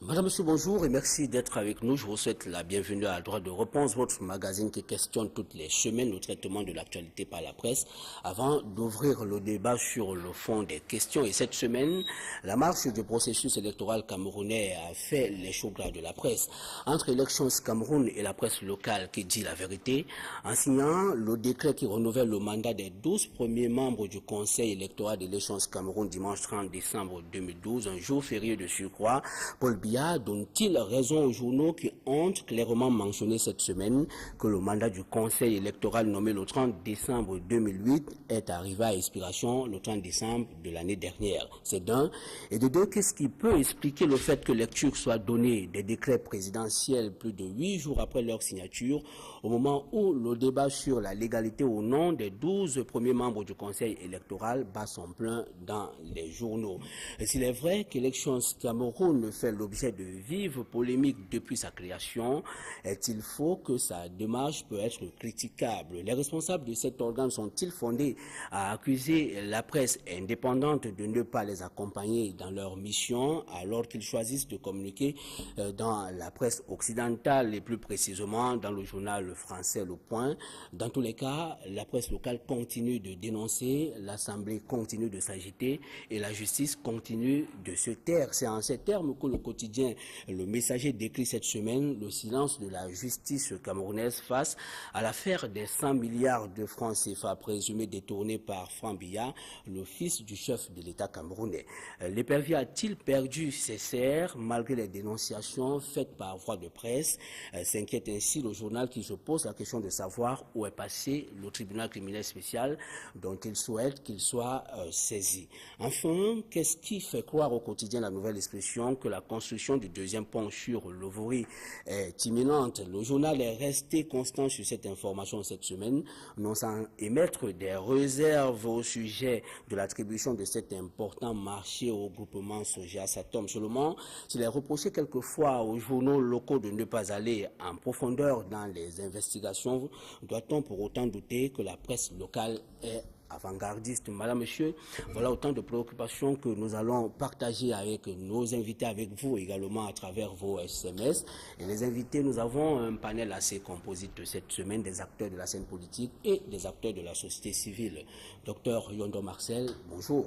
Madame, Monsieur, bonjour et merci d'être avec nous. Je vous souhaite la bienvenue à Droit de Réponse, votre magazine qui questionne toutes les semaines le traitement de l'actualité par la presse avant d'ouvrir le débat sur le fond des questions. Et cette semaine, la marche du processus électoral camerounais a fait les choux gras de la presse. Entre Elections Cameroun et la presse locale qui dit la vérité, en signant le décret qui renouvelle le mandat des 12 premiers membres du Conseil électoral d'Elections Cameroun dimanche 30 décembre 2012, un jour férié de surcroît, Paul Biya donne-t-il raison aux journaux qui ont clairement mentionné cette semaine que le mandat du Conseil électoral nommé le 30 décembre 2008 est arrivé à expiration le 30 décembre de l'année dernière? C'est d'un. Et de deux, qu'est-ce qui peut expliquer le fait que lecture soit donnée des décrets présidentiels plus de 8 jours après leur signature, au moment où le débat sur la légalité ou non des 12 premiers membres du Conseil électoral bat son plein dans les journaux? Et s'il est vrai qu'Elections Cameroun fait l'objet de vives polémiques depuis sa création, est-il faux que sa démarche peut être critiquable? Les responsables de cet organe sont-ils fondés à accuser la presse indépendante de ne pas les accompagner dans leur mission alors qu'ils choisissent de communiquer dans la presse occidentale et plus précisément dans le journal français Le Point? Dans tous les cas, la presse locale continue de dénoncer, l'Assemblée continue de s'agiter et la justice continue de se taire. C'est en ces termes que le quotidien Le Messager décrit cette semaine le silence de la justice camerounaise face à l'affaire des 100 milliards de francs CFA présumés détournés par Franck Biya, le fils du chef de l'État camerounais. L'épervier a-t-il perdu ses serres malgré les dénonciations faites par voie de presse? S'inquiète ainsi le journal qui se pose la question de savoir où est passé le tribunal criminel spécial dont il souhaite qu'il soit saisi. Enfin, qu'est-ce qui fait croire au quotidien La Nouvelle Expression que la construction du deuxième pont sur l'Ovory est imminente? Le journal est resté constant sur cette information cette semaine, non sans émettre des réserves au sujet de l'attribution de cet important marché au groupement Soja Satom. Seulement, s'il est reproché quelquefois aux journaux locaux de ne pas aller en profondeur dans les investigations, doit-on pour autant douter que la presse locale est avant-gardiste? Madame, Monsieur, voilà autant de préoccupations que nous allons partager avec nos invités, avec vous également à travers vos SMS. Et les invités, nous avons un panel assez composite cette semaine, des acteurs de la scène politique et des acteurs de la société civile. Docteur Yondo Marcel, bonjour.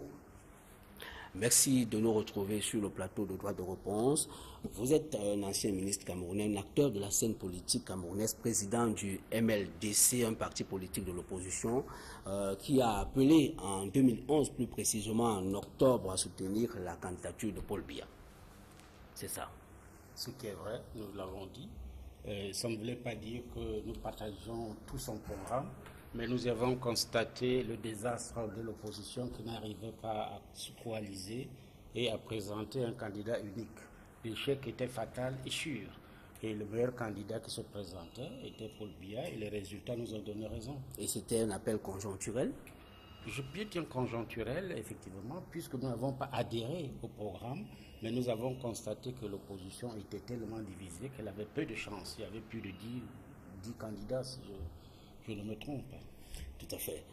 Merci de nous retrouver sur le plateau de Droit de Réponse. Vous êtes un ancien ministre camerounais, un acteur de la scène politique camerounaise, président du MLDC, un parti politique de l'opposition, qui a appelé en 2011, plus précisément en octobre, à soutenir la candidature de Paul Biya. C'est ça. Ce qui est vrai, nous l'avons dit. Ça ne voulait pas dire que nous partageons tout son programme, mais nous avons constaté le désastre de l'opposition qui n'arrivait pas à se coaliser et à présenter un candidat unique. L'échec était fatal et sûr. Et le meilleur candidat qui se présentait était Paul Biya et les résultats nous ont donné raison. Et c'était un appel conjoncturel? Je peux dire conjoncturel, effectivement, puisque nous n'avons pas adhéré au programme, mais nous avons constaté que l'opposition était tellement divisée qu'elle avait peu de chance. Il y avait plus de 10 candidats, si je ne me trompe. Tout à fait.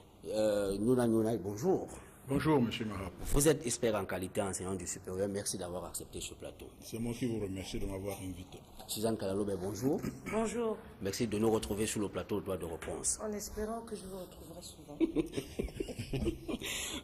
Nouna, bonjour. Bonjour, monsieur Marapo. Vous êtes expert en qualité enseignant du supérieur. Merci d'avoir accepté ce plateau. C'est moi qui vous remercie de m'avoir invité. Suzanne Kalalobe, bonjour. Bonjour. Merci de nous retrouver sur le plateau de Droit de Réponse. En espérant que je vous retrouverai souvent.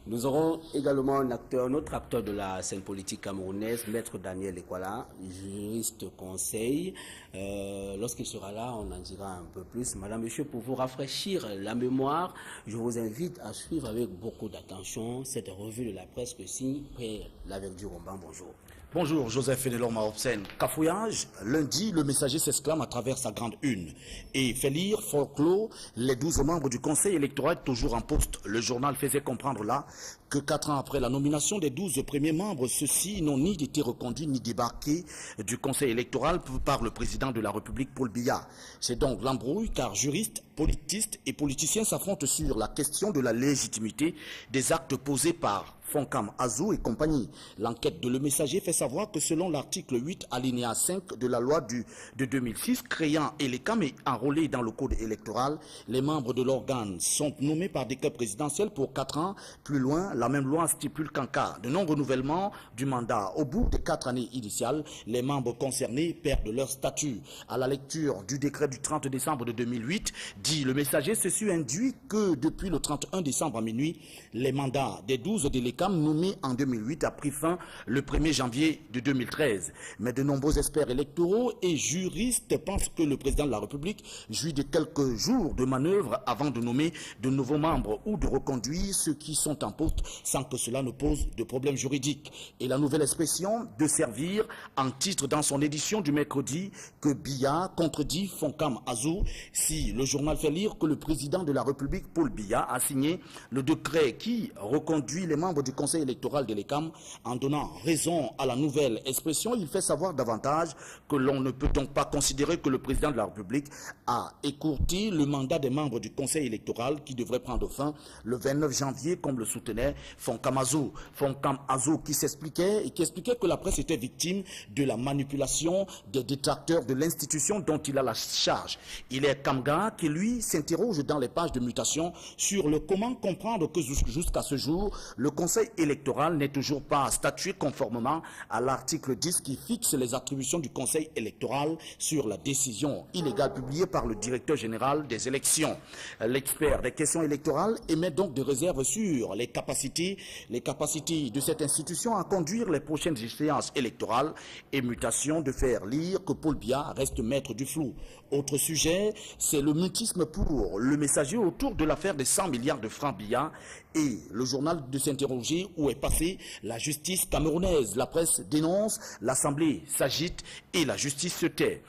Nous aurons également un autre acteur de la scène politique camerounaise, Maître Daniel Ekwala, juriste conseil. Lorsqu'il sera là, on en dira un peu plus. Madame, Monsieur, pour vous rafraîchir la mémoire, je vous invite à suivre avec beaucoup d'attention cette revue de la presse que signe Père Laverdure Romban. Bonjour. Bonjour, Joseph Fénélon Maobsen. Cafouillage, lundi, le Messager s'exclame à travers sa grande une et fait lire folklore les 12 membres du Conseil électoral toujours en poste. Le journal faisait comprendre là que 4 ans après la nomination des 12 premiers membres, ceux-ci n'ont ni été reconduits ni débarqués du Conseil électoral par le président de la République, Paul Biya. C'est donc l'embrouille car juristes, politistes et politiciens s'affrontent sur la question de la légitimité des actes posés par Foncam Azou et compagnie. L'enquête de Le Messager fait savoir que selon l'article 8 alinéa 5 de la loi de 2006 créant Elecam et enrôlé dans le code électoral, les membres de l'organe sont nommés par décret présidentiel pour 4 ans. Plus loin, la même loi stipule qu'en cas de non-renouvellement du mandat au bout des 4 années initiales, les membres concernés perdent leur statut. À la lecture du décret du 30 décembre de 2008, dit Le Messager, ceci induit que depuis le 31 décembre à minuit, les mandats des 12 de l'ECAM nommés en 2008 a pris fin le 1er janvier de 2013. Mais de nombreux experts électoraux et juristes pensent que le président de la République jouit de quelques jours de manœuvre avant de nommer de nouveaux membres ou de reconduire ceux qui sont en poste sans que cela ne pose de problème juridique. Et la nouvelle expression de servir en titre dans son édition du mercredi que Biya contredit Foncam Azou si le journal fait lire que le président de la République, Paul Biya, a signé le décret qui reconduit les membres du conseil électoral de l'ECAM en donnant raison à la nouvelle expression. Il fait savoir davantage que l'on ne peut donc pas considérer que le président de la République a écourté le mandat des membres du conseil électoral qui devrait prendre fin le 29 janvier comme le soutenait Foncam Azou. Foncam Azou qui s'expliquait et qui expliquait que la presse était victime de la manipulation des détracteurs de l'institution dont il a la charge. Il est Kamga qui lui s'interroge dans les pages de mutation sur le comment comprendre que jusqu'à ce jour, le conseil électoral n'est toujours pas statué conformément à l'article 10 qui fixe les attributions du conseil électoral sur la décision illégale publiée par le directeur général des élections. L'expert des questions électorales émet donc des réserves sur les capacités de cette institution à conduire les prochaines échéances électorales et mutation de faire lire que Paul Biya reste maître du flou. Autre sujet, c'est le mutisme pour Le Messager autour de l'affaire des 100 milliards de francs Biya et le journal de s'interroger où est passée la justice camerounaise. La presse dénonce, l'Assemblée s'agite et la justice se tait.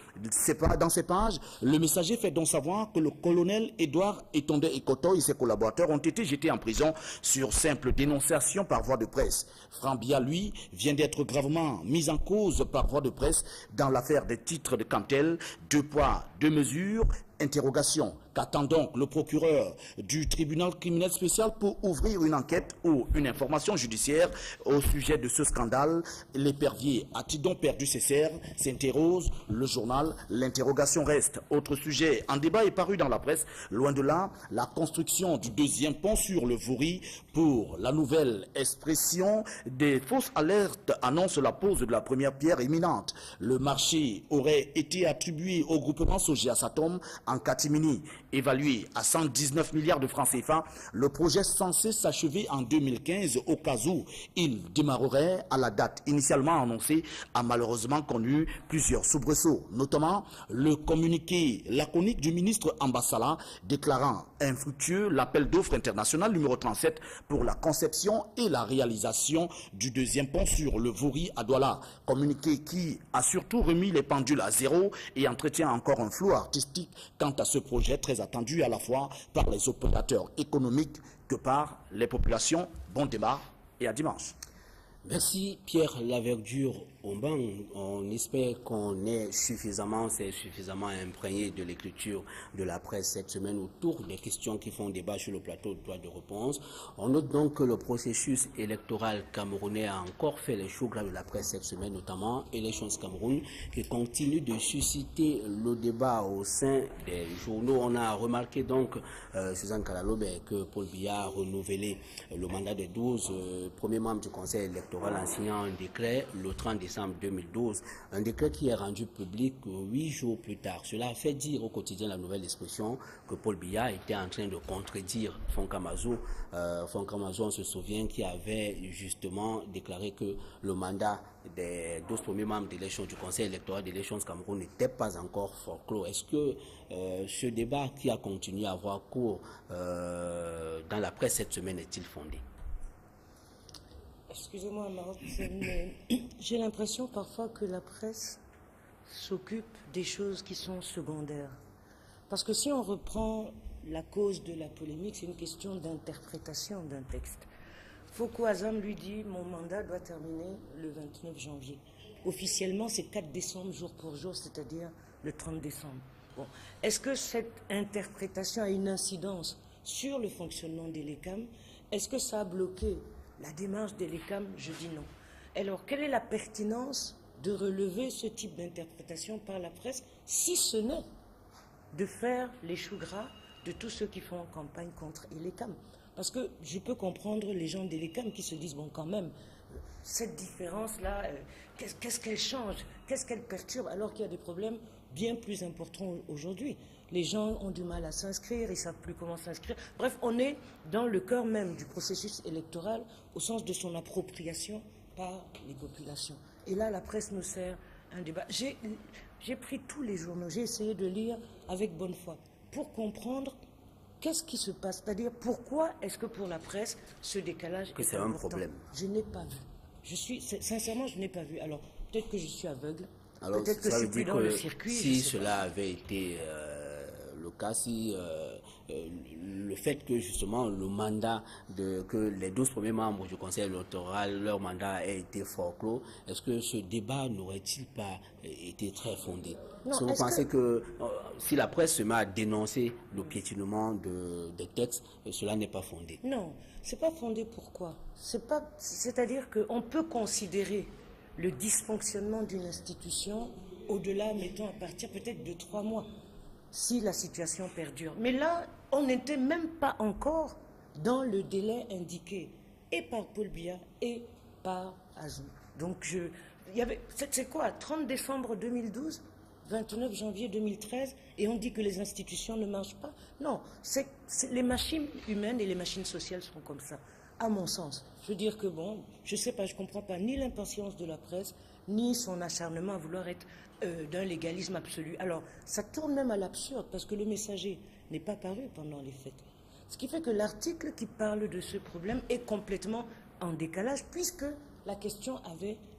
Dans ces pages, Le Messager fait donc savoir que le colonel Édouard Etonde Ekoto et ses collaborateurs ont été jetés en prison sur simple dénonciation par voie de presse. Franck Biya, lui, vient d'être gravement mis en cause par voie de presse dans l'affaire des titres de Cantel, 2 poids, 2 mesures, interrogation. Qu'attend donc le procureur du tribunal criminel spécial pour ouvrir une enquête ou une information judiciaire au sujet de ce scandale? L'épervier a-t-il donc perdu ses serres? S'interroge le journal. L'interrogation reste. Autre sujet en débat est paru dans la presse. Loin de là, la construction du 2e pont sur le Vouri pour la nouvelle expression des fausses alertes annonce la pose de la première pierre imminente. Le marché aurait été attribué au groupement Sogea Satom en catimini. Évalué à 119 milliards de francs CFA, le projet censé s'achever en 2015 au cas où il démarrerait à la date initialement annoncée a malheureusement connu plusieurs soubresauts, notamment le communiqué laconique du ministre Ambassala déclarant infructueux l'appel d'offres international numéro 37 pour la conception et la réalisation du 2e pont sur le Vouri à Douala. Communiqué qui a surtout remis les pendules à zéro et entretient encore un flou artistique quant à ce projet très attendu à la fois par les opérateurs économiques que par les populations. Bon débat et à dimanche. Merci Pierre Laverdure Omban. On espère qu'on est suffisamment imprégné de l'écriture de la presse cette semaine autour des questions qui font débat sur le plateau de droit de réponse. On note donc que le processus électoral camerounais a encore fait les choux gras de la presse cette semaine, notamment Elections Cameroun, qui continue de susciter le débat au sein des journaux. On a remarqué donc, Suzanne Kalalobe, que Paul Biya a renouvelé le mandat des 12 premiers membres du conseil électoral en signant un décret le 30 décembre 2012, un décret qui est rendu public 8 jours plus tard. Cela a fait dire au quotidien La Nouvelle Expression que Paul Biya était en train de contredire Foncam Azou. Foncam Azou, on se souvient, qui avait justement déclaré que le mandat des 12 premiers membres d'élection du Conseil électoral d'élections Cameroun n'était pas encore forclos. Est-ce que ce débat qui a continué à avoir cours dans la presse cette semaine est-il fondé? Excusez-moi, Maroc, mais j'ai l'impression parfois que la presse s'occupe des choses qui sont secondaires. Parce que si on reprend la cause de la polémique, c'est une question d'interprétation d'un texte. Foko Azam lui dit « Mon mandat doit terminer le 29 janvier ». Officiellement, c'est 4 décembre, jour pour jour, c'est-à-dire le 30 décembre. Bon. Est-ce que cette interprétation a une incidence sur le fonctionnement des LECAM? Est-ce que ça a bloqué la démarche de l'ECAM, je dis non. Alors, quelle est la pertinence de relever ce type d'interprétation par la presse, si ce n'est de faire les choux gras de tous ceux qui font campagne contre l'ECAM? Parce que je peux comprendre les gens de l'ECAM qui se disent, bon, quand même, cette différence-là, qu'est-ce qu'elle change? Qu'est-ce qu'elle perturbe? Alors qu'il y a des problèmes bien plus importants aujourd'hui. Les gens ont du mal à s'inscrire, ils ne savent plus comment s'inscrire. Bref, on est dans le cœur même du processus électoral au sens de son appropriation par les populations. Et là, la presse nous sert un débat. J'ai pris tous les journaux, j'ai essayé de lire avec bonne foi pour comprendre qu'est-ce qui se passe. C'est-à-dire, pourquoi est-ce que pour la presse, ce décalage est c'est un important? problème. Je n'ai pas vu. Sincèrement, je n'ai pas vu. Alors, peut-être que je suis aveugle. Alors, Peut-être que ça je veut suis plus dire dans le que circuit. si cela avait été le cas, si le fait que justement le mandat que les 12 premiers membres du Conseil électoral, leur mandat ait été forclos, est-ce que ce débat n'aurait-il pas été très fondé? Non, Est-ce que vous pensez que si la presse se met à dénoncer le piétinement des textes, cela n'est pas fondé? Non, c'est pas fondé. Pourquoi? C'est-à-dire qu'on peut considérer le dysfonctionnement d'une institution au-delà, mettons, à partir peut-être de 3 mois, si la situation perdure. Mais là, on n'était même pas encore dans le délai indiqué, et par Paul Biya et par Azou. Donc, c'est quoi, 30 décembre 2012, 29 janvier 2013, et on dit que les institutions ne marchent pas? Non, les machines humaines et les machines sociales sont comme ça, à mon sens. Je veux dire que bon, je sais pas, je comprends pas ni l'impatience de la presse, ni son acharnement à vouloir être d'un légalisme absolu. Alors, ça tourne même à l'absurde, parce que le Messager n'est pas paru pendant les fêtes. Ce qui fait que l'article qui parle de ce problème est complètement en décalage, puisque la question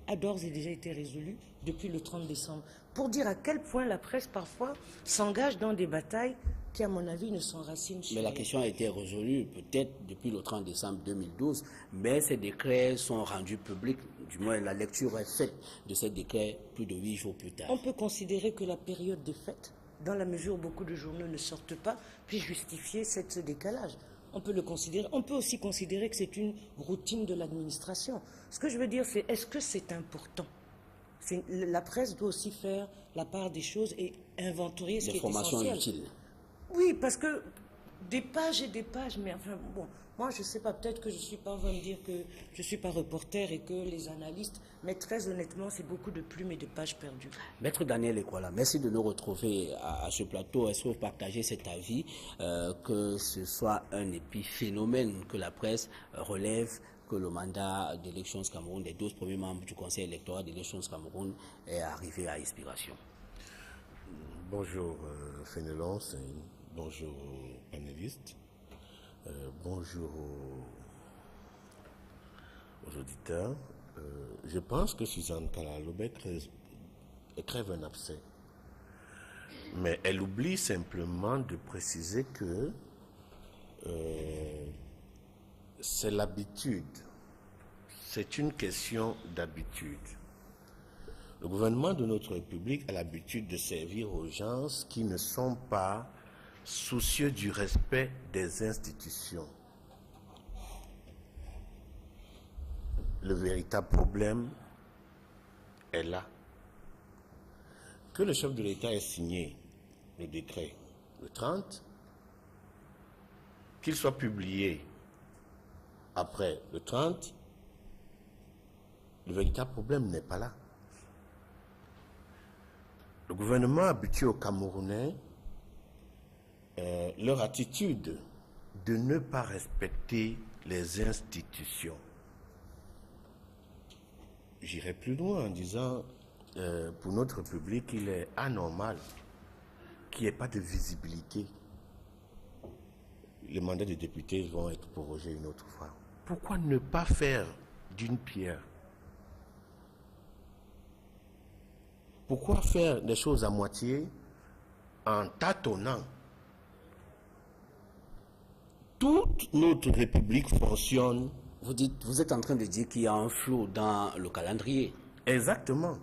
a d'ores et déjà été résolue depuis le 30 décembre. Pour dire à quel point la presse, parfois, s'engage dans des batailles qui, à mon avis, ne s'enracinent sur Mais la question a été résolue peut-être depuis le 30 décembre 2012, mais ces décrets sont rendus publics, du moins la lecture est faite de ces décrets plus de 8 jours plus tard. On peut considérer que la période des fêtes, dans la mesure où beaucoup de journaux ne sortent pas, puisse justifier ce décalage. On peut le considérer. On peut aussi considérer que c'est une routine de l'administration. Ce que je veux dire, c'est est-ce que c'est important? La presse doit aussi faire la part des choses et inventorier ce qui est essentiel. Des formations utiles. Oui, parce que des pages et des pages, mais enfin, bon, moi je ne sais pas, peut-être que je ne suis pas en train de dire que je ne suis pas reporter et que les analystes, mais très honnêtement, c'est beaucoup de plumes et de pages perdues. Maître Daniel Ekwala, merci de nous retrouver à ce plateau. Est-ce que vous partagez cet avis que ce soit un épiphénomène que la presse relève que le mandat d'élections Cameroun, des 12 premiers membres du Conseil électoral d'élections Cameroun est arrivé à expiration? Bonjour Fénelon, bonjour aux panélistes, bonjour aux auditeurs. Je pense que Suzanne Kalalobé crève un abcès. Mais elle oublie simplement de préciser que c'est l'habitude. C'est une question d'habitude. Le gouvernement de notre République a l'habitude de servir aux gens qui ne sont pas soucieux du respect des institutions. Le véritable problème est là. Que le chef de l'État ait signé le décret le 30, qu'il soit publié après le 30, le véritable problème n'est pas là. Le gouvernement habitue aux Camerounais leur attitude de ne pas respecter les institutions. J'irai plus loin en disant, pour notre République, il est anormal qu'il n'y ait pas de visibilité. Les mandats des députés vont être prorogés une autre fois. Pourquoi ne pas faire d'une pierre? Pourquoi faire des choses à moitié en tâtonnant? Toute notre République fonctionne. Vous êtes en train de dire qu'il y a un flou dans le calendrier. Exactement.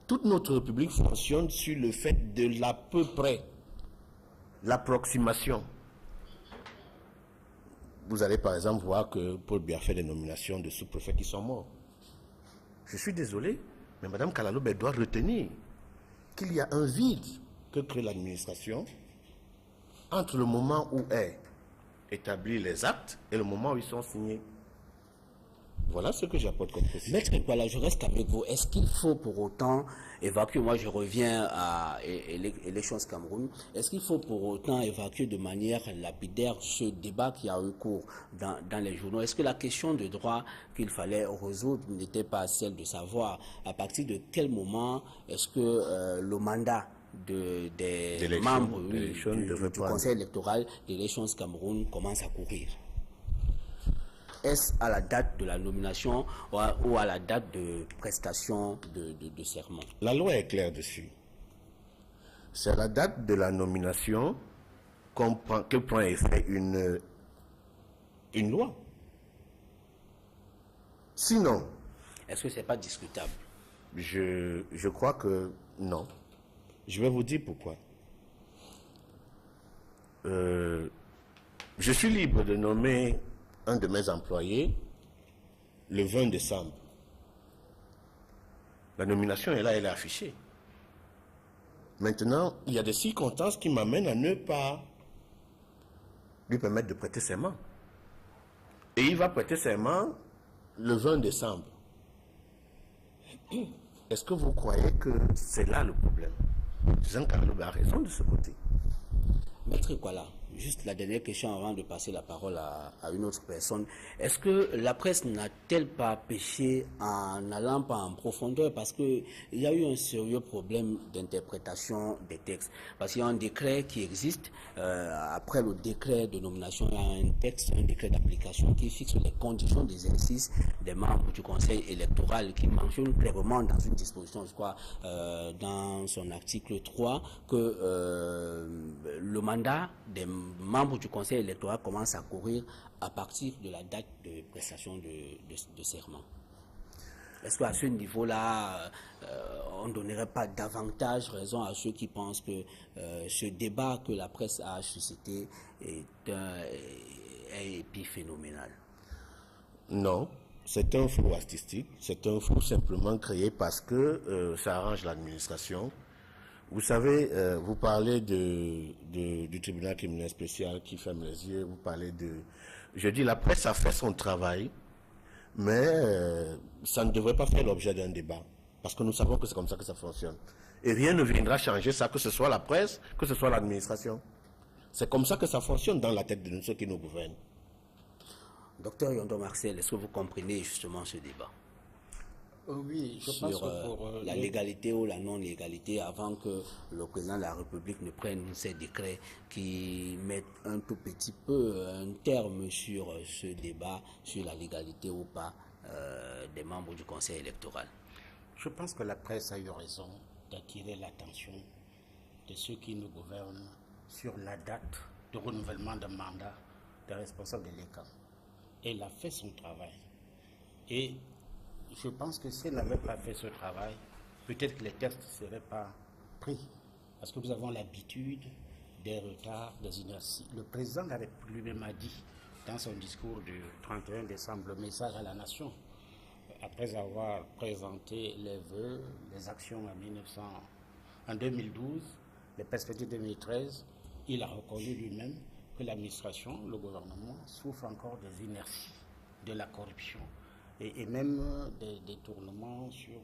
Toute notre République fonctionne sur le fait de l'à peu près, l'approximation. vous allez par exemple voir que Paul Biya fait des nominations de sous-préfets qui sont morts. Je suis désolé, mais Mme Kalaloube doit retenir qu'il y a un vide que crée l'administration entre le moment où est établi les actes et le moment où ils sont signés. Voilà ce que j'apporte comme précision. Maître Kwala, je reste avec vous. Est-ce qu'il faut pour autant évacuer, moi je reviens à Elections Cameroun, est-ce qu'il faut pour autant évacuer de manière lapidaire ce débat qui a eu cours dans les journaux? Est-ce que la question de droit qu'il fallait résoudre n'était pas celle de savoir à partir de quel moment est-ce que le mandat des membres du Conseil électoral d'Elections Cameroun commence à courir? Est-ce à la date de la nomination ou à la date de prestation de serment? La loi est claire dessus. C'est à la date de la nomination que prend effet une loi. Sinon, est-ce que ce n'est pas discutable? Je crois que non. Je vais vous dire pourquoi. Je suis libre de nommer un de mes employés le 20 décembre. La nomination est là, elle est affichée. Maintenant, il y a des circonstances qui m'amènent à ne pas lui permettre de prêter serment. Et il va prêter serment le 20 décembre. Est-ce que vous croyez que c'est là le problème? Jean Kalaloube a raison de ce côté. Maître Kwala, juste la dernière question avant de passer la parole à une autre personne. Est-ce que la presse n'a-t-elle pas péché en n'allant pas en profondeur? Parce qu'il y a eu un sérieux problème d'interprétation des textes. Parce qu'il y a un décret qui existe. Après le décret de nomination, il y a un texte, un décret d'application qui fixe les conditions d'exercice des membres du Conseil électoral, qui mentionne clairement dans une disposition, je crois, dans son article 3, que le mandat des membres du Conseil électoral commence à courir à partir de la date de prestation de serment. Est-ce qu'à ce niveau-là, on ne donnerait pas davantage raison à ceux qui pensent que ce débat que la presse a suscité est épiphénoménal? Non, c'est un flou artistique, c'est un flou simplement créé parce que ça arrange l'administration. Vous savez, vous parlez du tribunal criminel spécial qui ferme les yeux, vous parlez de... Je dis, la presse a fait son travail, mais ça ne devrait pas faire l'objet d'un débat, parce que nous savons que c'est comme ça que ça fonctionne. Et rien ne viendra changer ça, que ce soit la presse, que ce soit l'administration. C'est comme ça que ça fonctionne dans la tête de ceux qui nous gouvernent. Docteur Yondo Marcel, est-ce que vous comprenez justement ce débat? Oui, je pense que pour la légalité ou la non-légalité, avant que le président de la République ne prenne ces décrets qui mettent un tout petit peu un terme sur ce débat, sur la légalité ou pas des membres du Conseil électoral. Je pense que la presse a eu raison d'attirer l'attention de ceux qui nous gouvernent sur la date de renouvellement d'un mandat des responsables de l'ECA. Elle a fait son travail. Et je pense que si elle n'avait pas fait ce travail, peut-être que les textes ne seraient pas pris. Parce que nous avons l'habitude des retards, des inerties. Le président de la République lui-même a dit dans son discours du 31 décembre le message à la nation, après avoir présenté les vœux, les actions en 2012, les perspectives 2013, il a reconnu lui-même que l'administration, le gouvernement, souffre encore des inerties, de la corruption et même des détournements sur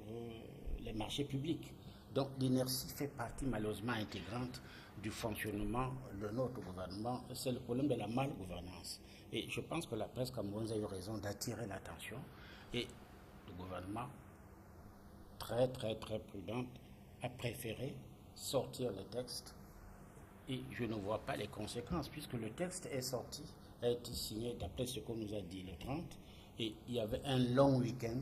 les marchés publics. Donc l'inertie fait partie malheureusement intégrante du fonctionnement de notre gouvernement. C'est le problème de la malgouvernance. Et je pense que la presse camerounaise a eu raison d'attirer l'attention. Et le gouvernement, très prudent, a préféré sortir le texte. Et je ne vois pas les conséquences, puisque le texte est sorti, a été signé d'après ce qu'on nous a dit le 30. Et il y avait un long week-end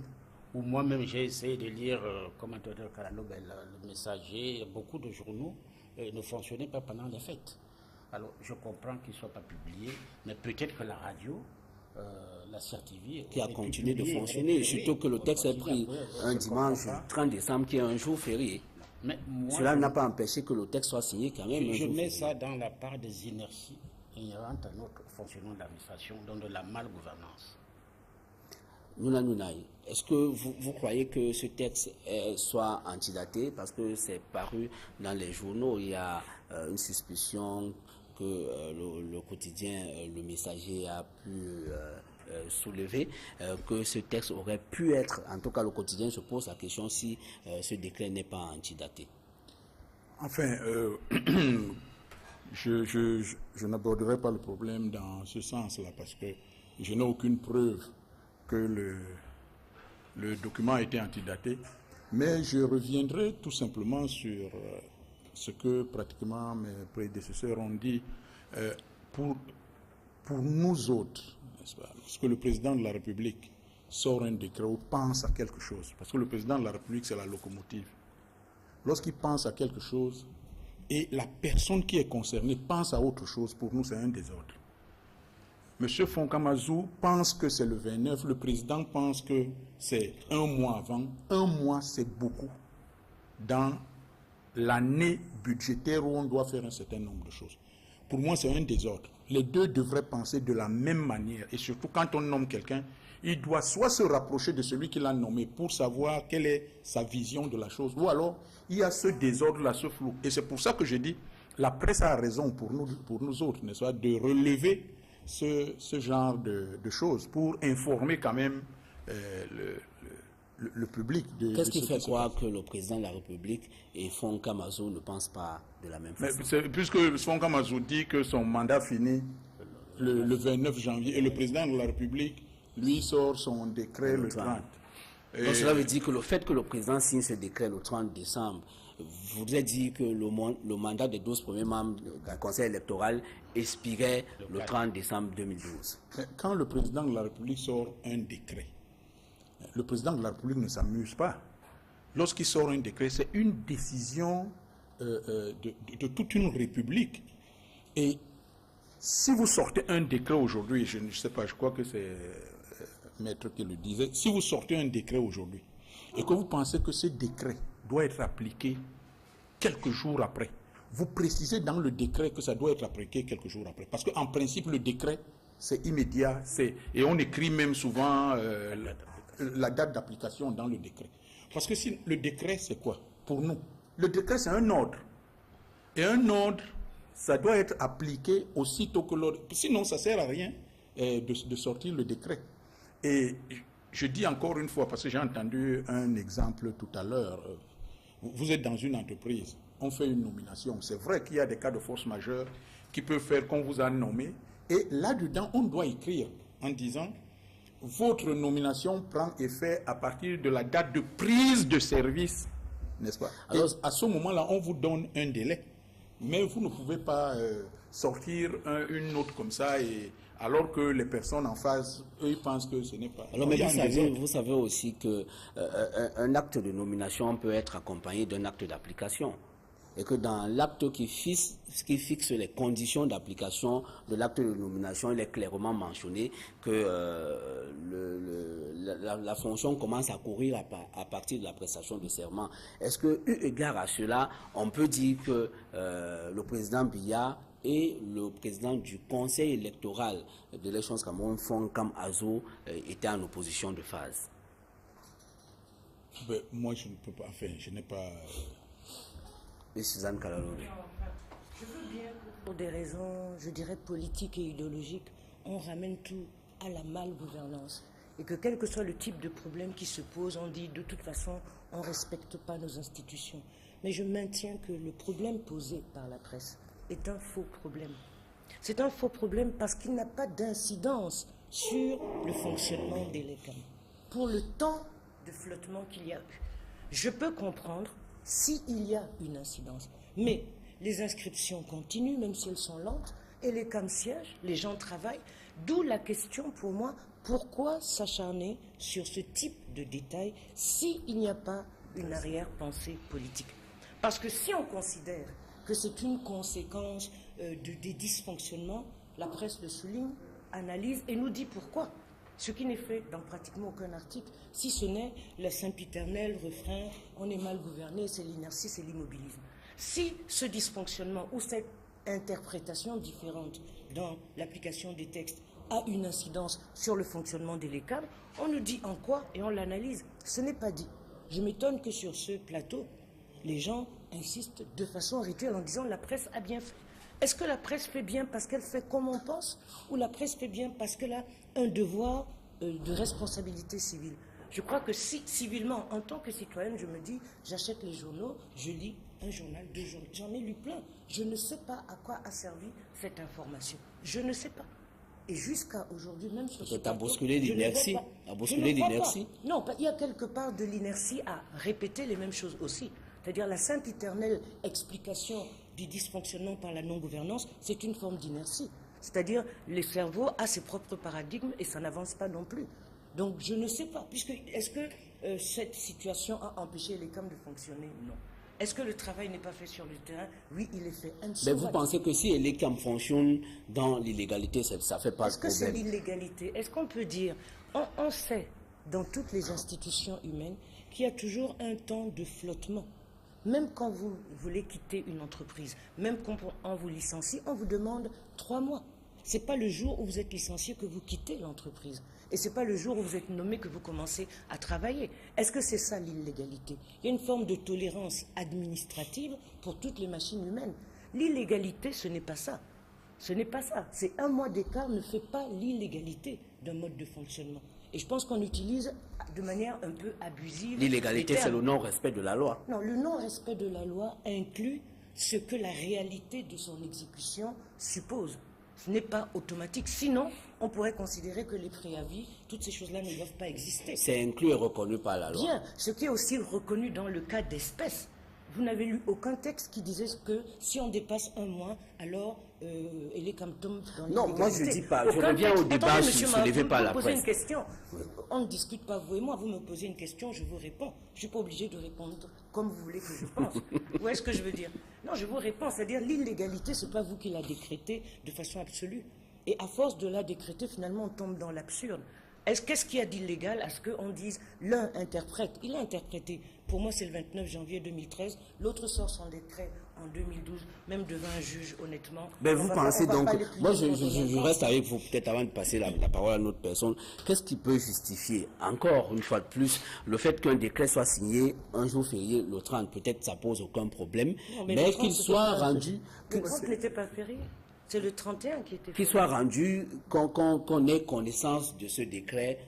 où moi-même j'ai essayé de lire, comme Antonio Kalaloube, le Messager, beaucoup de journaux ne fonctionnaient pas pendant les fêtes. Alors je comprends qu'ils ne soient pas publiés, mais peut-être que la radio, la CRTV... qui a continué de fonctionner, surtout que le texte est pris un dimanche 30 décembre qui est un jour férié. Mais moi, cela n'a pas empêché que le texte soit signé quand même. Je mets ça dans la part des inerties inhérente à notre fonctionnement de l'administration, donc de la malgouvernance. Nouna Nounaï, est-ce que vous croyez que ce texte soit antidaté parce que c'est paru dans les journaux? Il y a une suspicion que le quotidien Le Messager a pu soulever, que ce texte aurait pu être, en tout cas le quotidien se pose la question si ce décret n'est pas antidaté. Enfin, je n'aborderai pas le problème dans ce sens-là parce que je n'ai aucune preuve que le document a été antidaté, mais je reviendrai tout simplement sur ce que pratiquement mes prédécesseurs ont dit. Pour nous autres, n'est-ce pas, lorsque le président de la République sort un décret ou pense à quelque chose, parce que le président de la République c'est la locomotive, lorsqu'il pense à quelque chose et la personne qui est concernée pense à autre chose, pour nous c'est un désordre. Monsieur Fonkamazou pense que c'est le 29, le président pense que c'est un mois avant. Un mois, c'est beaucoup dans l'année budgétaire où on doit faire un certain nombre de choses. Pour moi, c'est un désordre. Les deux devraient penser de la même manière. Et surtout, quand on nomme quelqu'un, il doit soit se rapprocher de celui qui l'a nommé pour savoir quelle est sa vision de la chose, ou alors il y a ce désordre-là, ce flou. Et c'est pour ça que je dis, la presse a raison pour nous autres, n'est-ce pas, de relever ce genre de choses pour informer quand même le public. Qu'est-ce qui fait croire que le président de la République et Fonkamazou ne pensent pas de la même façon? Puisque Fonkamazou dit que son mandat finit le 29 janvier et le président de la République, lui, sort son décret le 30. Donc cela veut dire que le fait que le président signe ce décret le 30 décembre voudrait dire que le mandat des 12 premiers membres du Conseil électoral expirait le 30 décembre 2012. Quand le président de la République sort un décret, le président de la République ne s'amuse pas. Lorsqu'il sort un décret, c'est une décision de toute une république. Et si vous sortez un décret aujourd'hui, je ne sais pas, je crois que c'est Maître qui le disait, si vous sortez un décret aujourd'hui et que vous pensez que ce décret doit être appliqué quelques jours après, vous précisez dans le décret que ça doit être appliqué quelques jours après. Parce qu'en principe, le décret, c'est immédiat, et on écrit même souvent la date d'application dans le décret. Parce que si le décret, c'est quoi pour nous? Le décret, c'est un ordre. Et un ordre, ça doit être appliqué aussitôt que l'ordre. Sinon, ça ne sert à rien de sortir le décret. Et je dis encore une fois, parce que j'ai entendu un exemple tout à l'heure, vous êtes dans une entreprise, on fait une nomination. C'est vrai qu'il y a des cas de force majeure qui peuvent faire qu'on vous a nommé. Et là-dedans, on doit écrire en disant, votre nomination prend effet à partir de la date de prise de service, n'est-ce pas? Alors, à ce moment-là, on vous donne un délai. Mais vous ne pouvez pas sortir une note comme ça, alors que les personnes en face, eux, ils pensent que ce n'est pas... Alors, mais vous savez aussi qu'un acte de nomination peut être accompagné d'un acte d'application. Et que dans l'acte qui fixe les conditions d'application de l'acte de nomination, il est clairement mentionné que la fonction commence à courir à partir de la prestation de serment. Est-ce que, eu égard à cela, on peut dire que le président Biya et le président du Conseil électoral de l'élection Cameroun, Fonkamazou, étaient en opposition de phase? Ben, moi, je ne peux pas, enfin, je n'ai pas... Et Suzanne Kalalori. Je veux bien que pour des raisons, je dirais, politiques et idéologiques, on ramène tout à la malgouvernance. Et que quel que soit le type de problème qui se pose, on dit de toute façon, on ne respecte pas nos institutions. Mais je maintiens que le problème posé par la presse est un faux problème. C'est un faux problème parce qu'il n'a pas d'incidence sur le fonctionnement des LECAM. Pour le temps de flottement qu'il y a eu, je peux comprendre s'il y a une incidence. Mais les inscriptions continuent, même si elles sont lentes, et les CAM siègent, les gens travaillent. D'où la question pour moi, pourquoi s'acharner sur ce type de détails s'il n'y a pas une arrière-pensée politique? Parce que si on considère que c'est une conséquence des dysfonctionnements, la presse le souligne, analyse et nous dit pourquoi. Ce qui n'est fait dans pratiquement aucun article, si ce n'est le sempiternel refrain « on est mal gouverné, c'est l'inertie, c'est l'immobilisme ». Si ce dysfonctionnement ou cette interprétations différentes dans l'application des textes a une incidence sur le fonctionnement des LECAM, on nous dit en quoi et on l'analyse. Ce n'est pas dit. Je m'étonne que sur ce plateau, les gens insistent de façon rituelle en disant la presse a bien fait. Est-ce que la presse fait bien parce qu'elle fait comme on pense, ou la presse fait bien parce qu'elle a un devoir de responsabilité civile? Je crois que si, civilement, en tant que citoyenne, je me dis, j'achète les journaux, je lis un journal, 2 journaux. J'en ai lu plein. Je ne sais pas à quoi a servi cette information. Je ne sais pas. Et jusqu'à aujourd'hui, même sur ce plateau, bousculé l'inertie. Non, il y a quelque part de l'inertie à répéter les mêmes choses aussi. C'est-à-dire la sainte éternelle explication du dysfonctionnement par la non-gouvernance, c'est une forme d'inertie. C'est-à-dire le cerveau a ses propres paradigmes et ça n'avance pas non plus. Donc je ne sais pas, puisque est-ce que cette situation a empêché les CAM de fonctionner? Non. Est-ce que le travail n'est pas fait sur le terrain? Oui, il est fait. Mais vous pensez que si les CAM fonctionnent dans l'illégalité, ça ne fait pas de problème? Est-ce que c'est l'illégalité? Est-ce qu'on peut dire, on sait dans toutes les institutions humaines qu'il y a toujours un temps de flottement. Même quand vous voulez quitter une entreprise, même quand on vous licencie, on vous demande 3 mois. Ce n'est pas le jour où vous êtes licencié que vous quittez l'entreprise. Et ce n'est pas le jour où vous êtes nommé que vous commencez à travailler. Est-ce que c'est ça l'illégalité? Il y a une forme de tolérance administrative pour toutes les machines humaines. L'illégalité, ce n'est pas ça. Ce n'est pas ça. C'est 1 mois d'écart ne fait pas l'illégalité d'un mode de fonctionnement. Et je pense qu'on utilise de manière un peu abusive. L'illégalité, c'est le non-respect de la loi. Non, le non-respect de la loi inclut ce que la réalité de son exécution suppose. Ce n'est pas automatique. Sinon, on pourrait considérer que les préavis, toutes ces choses-là ne doivent pas exister. C'est inclus et reconnu par la loi. Bien, ce qui est aussi reconnu dans le cas d'espèces. Vous n'avez lu aucun texte qui disait que si on dépasse 1 mois, alors elle est comme tombe dans non, moi je ne dis pas. Je reviens au débat soulevé par la presse. Une question. On ne discute pas, vous et moi. Vous me posez une question, je vous réponds. Je ne suis pas obligé de répondre comme vous voulez que je pense. Vous voyez ce que je veux dire? Non, je vous réponds. C'est-à-dire l'illégalité, ce n'est pas vous qui la décrétez de façon absolue. Et à force de la décréter, finalement, on tombe dans l'absurde. Qu'est-ce qu'il y a d'illégal à ce qu'on dise l'un interprète? Il a interprété. Pour moi, c'est le 29 janvier 2013. L'autre sort son décret en 2012, même devant un juge, honnêtement. Mais vous pensez donc... Moi, je reste avec vous, peut-être avant de passer la parole à une autre personne. Qu'est-ce qui peut justifier, encore une fois de plus, le fait qu'un décret soit signé un jour férié, le 30? Peut-être ça pose aucun problème. Non, mais qu'il soit rendu... Le 30 n'était pas férié. C'est le 31 qui était fait. Qu'il soit rendu, qu'on ait connaissance de ce décret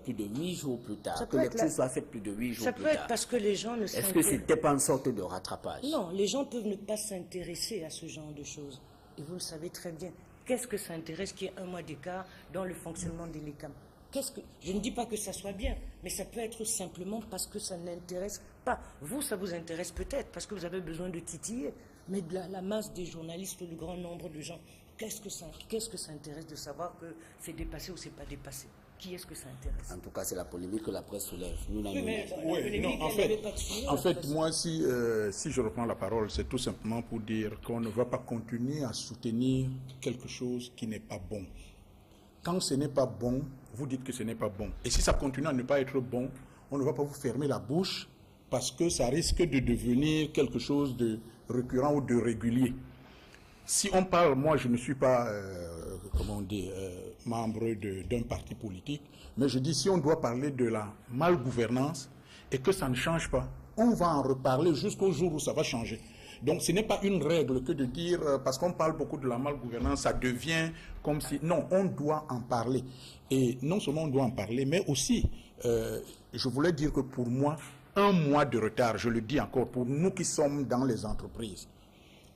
plus de 8 jours plus tard. Que lecture soit faite plus de 8 jours plus tard. Ça peut être parce que les gens ne s'intéressent... Est-ce que ce n'était pas une sorte de rattrapage? Non, les gens peuvent ne pas s'intéresser à ce genre de choses. Et vous le savez très bien. Qu'est-ce que ça intéresse qu'il y ait 1 mois d'écart dans le fonctionnement des LECAM? Je ne dis pas que ça soit bien, mais ça peut être simplement parce que ça n'intéresse pas. Vous, ça vous intéresse peut-être parce que vous avez besoin de titiller. Mais de la masse des journalistes, le grand nombre de gens, qu'est-ce que ça intéresse de savoir que c'est dépassé ou c'est pas dépassé? Qui est-ce que ça intéresse? En tout cas, c'est la polémique que la presse soulève. En fait, moi, si je reprends la parole, c'est tout simplement pour dire qu'on ne va pas continuer à soutenir quelque chose qui n'est pas bon. Quand ce n'est pas bon, vous dites que ce n'est pas bon. Et si ça continue à ne pas être bon, on ne va pas vous fermer la bouche parce que ça risque de devenir quelque chose de récurrent ou de régulier. Si on parle, moi je ne suis pas, membre d'un parti politique, mais je dis si on doit parler de la malgouvernance et que ça ne change pas, on va en reparler jusqu'au jour où ça va changer. Donc ce n'est pas une règle que de dire, parce qu'on parle beaucoup de la malgouvernance, ça devient comme si... Non, on doit en parler. Et non seulement on doit en parler, mais aussi, je voulais dire que pour moi, 1 mois de retard, je le dis encore, pour nous qui sommes dans les entreprises,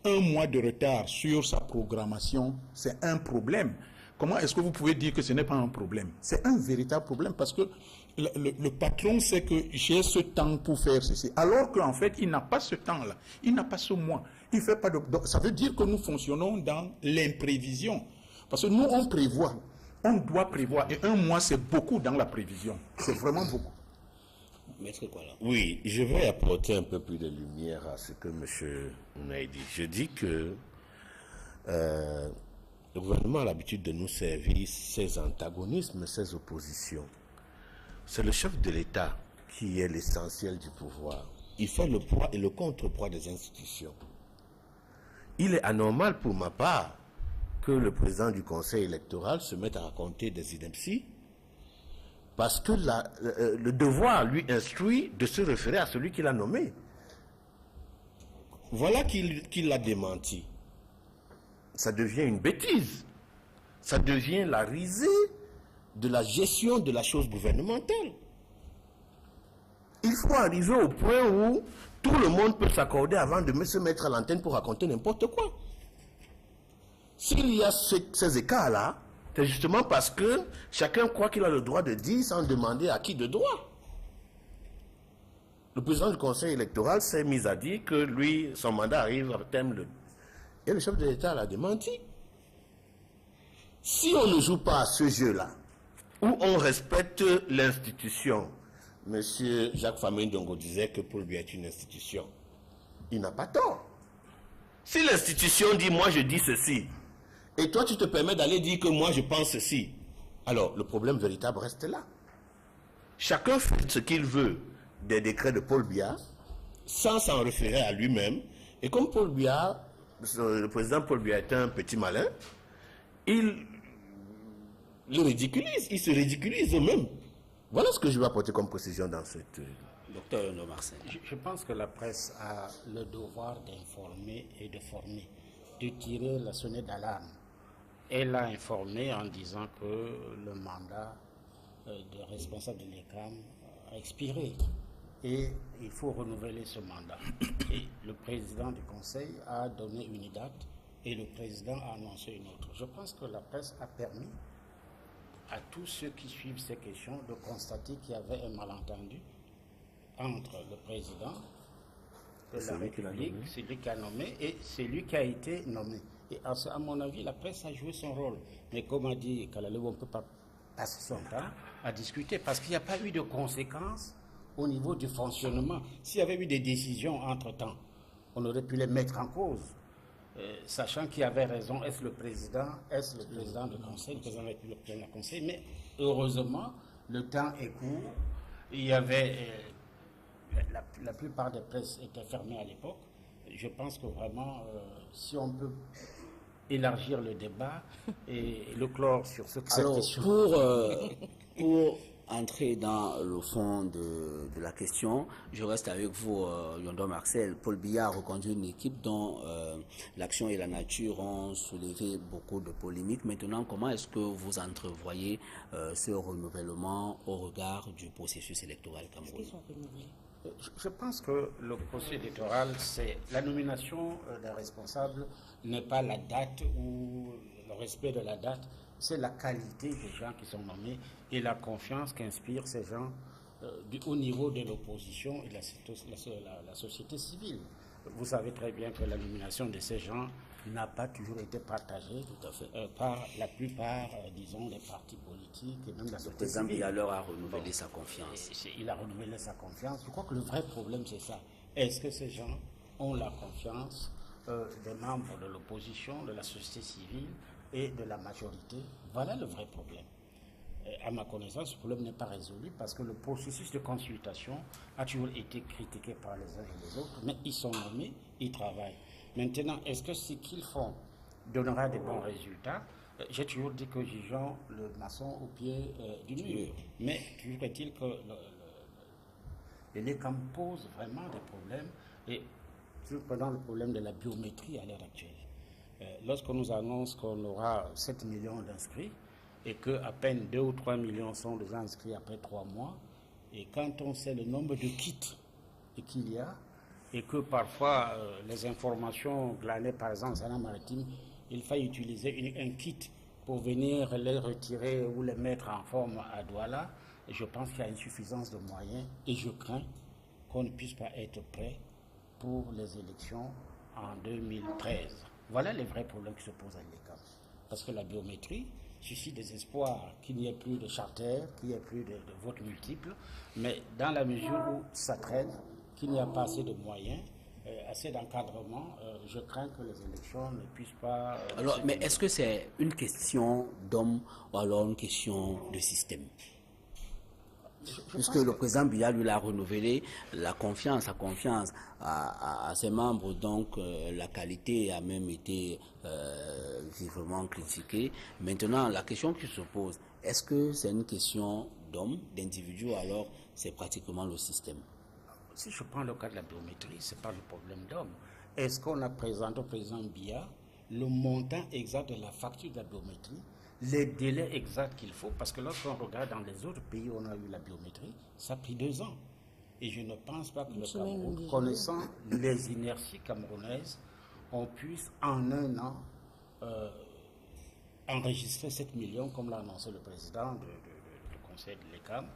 1 mois de retard sur sa programmation, c'est un problème. Comment est-ce que vous pouvez dire que ce n'est pas un problème? C'est un véritable problème parce que le patron sait que j'ai ce temps pour faire ceci, alors qu'en fait, il n'a pas ce temps-là, il n'a pas ce mois. Il fait pas de... Donc, ça veut dire que nous fonctionnons dans l'imprévision. Parce que nous, on prévoit, on doit prévoir, et 1 mois, c'est beaucoup dans la prévision. C'est vraiment beaucoup. Maître Kuala. Oui, je vais apporter un peu plus de lumière à ce que M. Mounaï dit. Je dis que le gouvernement a l'habitude de nous servir ses antagonismes, ses oppositions. C'est le chef de l'État qui est l'essentiel du pouvoir. Il fait le poids et le contrepoids des institutions. il est anormal pour ma part que le président du conseil électoral se mette à raconter des inepties, parce que le devoir lui instruit de se référer à celui qu'il a nommé. Voilà qu'il l'a démenti. Ça devient une bêtise. Ça devient la risée de la gestion de la chose gouvernementale. Il faut arriver au point où tout le monde peut s'accorder avant de se mettre à l'antenne pour raconter n'importe quoi. S'il y a ces écarts-là, c'est justement parce que chacun croit qu'il a le droit de dire sans demander à qui de droit. Le président du conseil électoral s'est mis à dire que lui, son mandat arrive à terme et le chef de l'État l'a démenti. Si on ne joue pas à ce jeu-là, où on respecte l'institution, M. Jacques Famine Ndongo disait que Paul Biya est une institution. Il n'a pas tort. Si l'institution dit « moi je dis ceci », et toi tu te permets d'aller dire que moi je pense ceci, alors le problème véritable reste là. Chacun fait ce qu'il veut des décrets de Paul Biya, sans s'en référer à lui-même, et comme Paul Biya, le président Paul Biya est un petit malin, il le ridiculise, ils se ridiculisent eux-mêmes. Voilà ce que je vais apporter comme précision dans cette... Docteur Yondo Marcel. Je pense que la presse a le devoir d'informer et de former, de tirer la sonnette d'alarme. Elle a informé en disant que le mandat de responsable de l'ECAM a expiré et il faut renouveler ce mandat. Et le président du conseil a donné une date et le président a annoncé une autre. Je pense que la presse a permis à tous ceux qui suivent ces questions de constater qu'il y avait un malentendu entre le président de la République, celui qui a nommé, et celui qui a été nommé. Et à mon avis, la presse a joué son rôle. Mais comme a dit Kalalou, on ne peut pas passer son temps à discuter parce qu'il n'y a pas eu de conséquences au niveau du fonctionnement. S'il y avait eu des décisions entre-temps, on aurait pu les mettre en cause. Sachant qui avait raison, est-ce le président du conseil, le président de la République, le président du conseil, mais heureusement, le temps est court. Il y avait, la plupart des presses étaient fermées à l'époque. Je pense que vraiment, si on peut élargir le débat et le clore sur cette question. Pour entrer dans le fond de la question, je reste avec vous, Yondo Marcel. Paul Biya a reconduit une équipe dont l'action et la nature ont soulevé beaucoup de polémiques. Maintenant, comment est-ce que vous entrevoyez ce renouvellement au regard du processus électoral camerounais? Je pense que le processus électoral, c'est la nomination des responsables n'est pas la date ou le respect de la date, c'est la qualité des gens qui sont nommés et la confiance qu'inspirent ces gens du haut niveau de l'opposition et de la société civile. Vous savez très bien que la nomination de ces gens n'a pas toujours été partagée par la plupart, disons, des partis politiques et même de la société civile. Il a alors à renouveler sa confiance. Il a renouvelé sa confiance. Je crois que le vrai problème, c'est ça. Est-ce que ces gens ont la confiance des membres de l'opposition, de la société civile et de la majorité? Voilà le vrai problème. À ma connaissance, ce problème n'est pas résolu parce que le processus de consultation a toujours été critiqué par les uns et les autres, mais ils sont nommés, ils travaillent. Maintenant, est-ce que ce qu'ils font donnera des bons résultats? J'ai toujours dit que jugeons le maçon au pied du mur. Mais toujours est-il que l'ECAM pose vraiment des problèmes. Et prenons le problème de la biométrie à l'heure actuelle. Lorsqu'on nous annonce qu'on aura 7 millions d'inscrits et qu'à peine 2 ou 3 millions sont déjà inscrits après 3 mois, et quand on sait le nombre de kits qu'il y a, et que parfois les informations glanées par exemple en maritime, il faille utiliser un kit pour venir les retirer ou les mettre en forme à Douala, je pense qu'il y a insuffisance de moyens et je crains qu'on ne puisse pas être prêt pour les élections en 2013. Voilà les vrais problèmes qui se posent à l'ECAM. Parce que la biométrie suscite des espoirs qu'il n'y ait plus de charter, qu'il n'y ait plus de votes multiples, mais dans la mesure où ça traîne, qu'il n'y a pas assez de moyens, assez d'encadrement, je crains que les élections ne puissent pas... Alors, mais est-ce que c'est une question d'homme ou alors une question de système? puisque le président Biya lui a renouvelé la confiance, sa confiance à ses membres, donc la qualité a même été vivement critiquée. Maintenant, la question qui se pose, est-ce que c'est une question d'homme, d'individu, ou alors c'est pratiquement le système? Si je prends le cas de la biométrie, ce n'est pas le problème d'homme. Est-ce qu'on a présenté au président Biya le montant exact de la facture de la biométrie, les délais exacts qu'il faut? Parce que lorsqu'on regarde dans les autres pays où on a eu la biométrie, ça a pris 2 ans. Et je ne pense pas que le Cameroun, connaissant les inerties camerounaises, on puisse en 1 an enregistrer 7 millions, comme l'a annoncé le président du conseil de l'ECAM.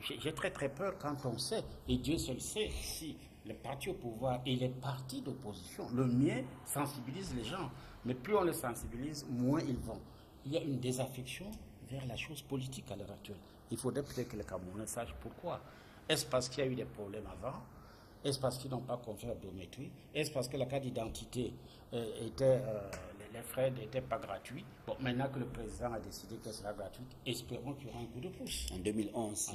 J'ai très très peur quand on sait, et Dieu seul sait, si les partis au pouvoir et les partis d'opposition, le mien sensibilise les gens, mais plus on les sensibilise, moins ils vont. Il y a une désaffection vers la chose politique à l'heure actuelle. Il faudrait peut-être que les Camerounais sachent pourquoi. Est-ce parce qu'il y a eu des problèmes avant? Est-ce parce qu'ils n'ont pas confié la biométrie? Est-ce parce que la carte d'identité les frais n'étaient pas gratuits? Bon, maintenant que le président a décidé que ce sera gratuit, espérons qu'il y aura un coup de pouce. En 2011,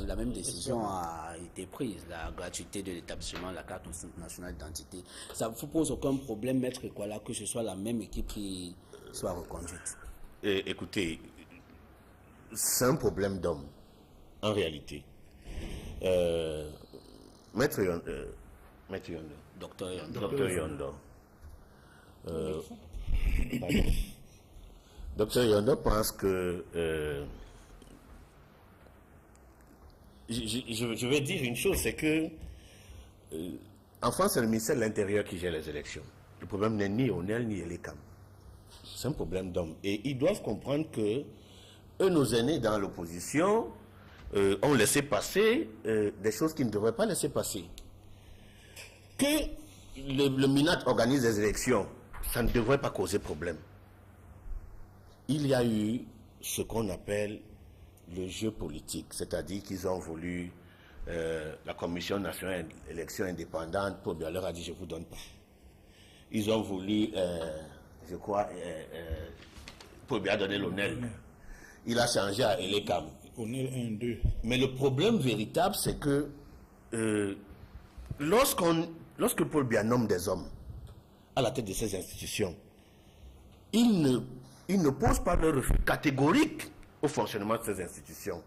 la même décision a été prise, la gratuité de l'établissement de la carte nationale d'identité. Ça ne vous pose aucun problème, Maître Kwala, que ce soit la même équipe qui soit reconduite? Écoutez, c'est un problème d'homme, en réalité. Maître Yondo. Docteur Yondo. Docteur Yondo. Docteur Yondo pense que je vais dire une chose, c'est que en France, c'est le ministère de l'Intérieur qui gère les élections. Le problème n'est ni ONEL ni l'ECAM. C'est un problème d'homme. Et ils doivent comprendre que eux, nos aînés dans l'opposition, ont laissé passer des choses qu'ils ne devraient pas laisser passer. Que le MINAT organise des élections, ça ne devrait pas causer problème. Il y a eu ce qu'on appelle le jeu politique, c'est-à-dire qu'ils ont voulu la Commission nationale d'élections indépendante, Paul Biya leur a dit je ne vous donne pas. Ils ont voulu, je crois, Paul Biya a donné l'ONEL. Il a changé à l'ECAM. ONEL 1, 2. Mais le problème véritable, c'est que lorsque Paul Biya nomme des hommes à la tête de ces institutions, il ne pose pas le refus catégorique au fonctionnement de ces institutions.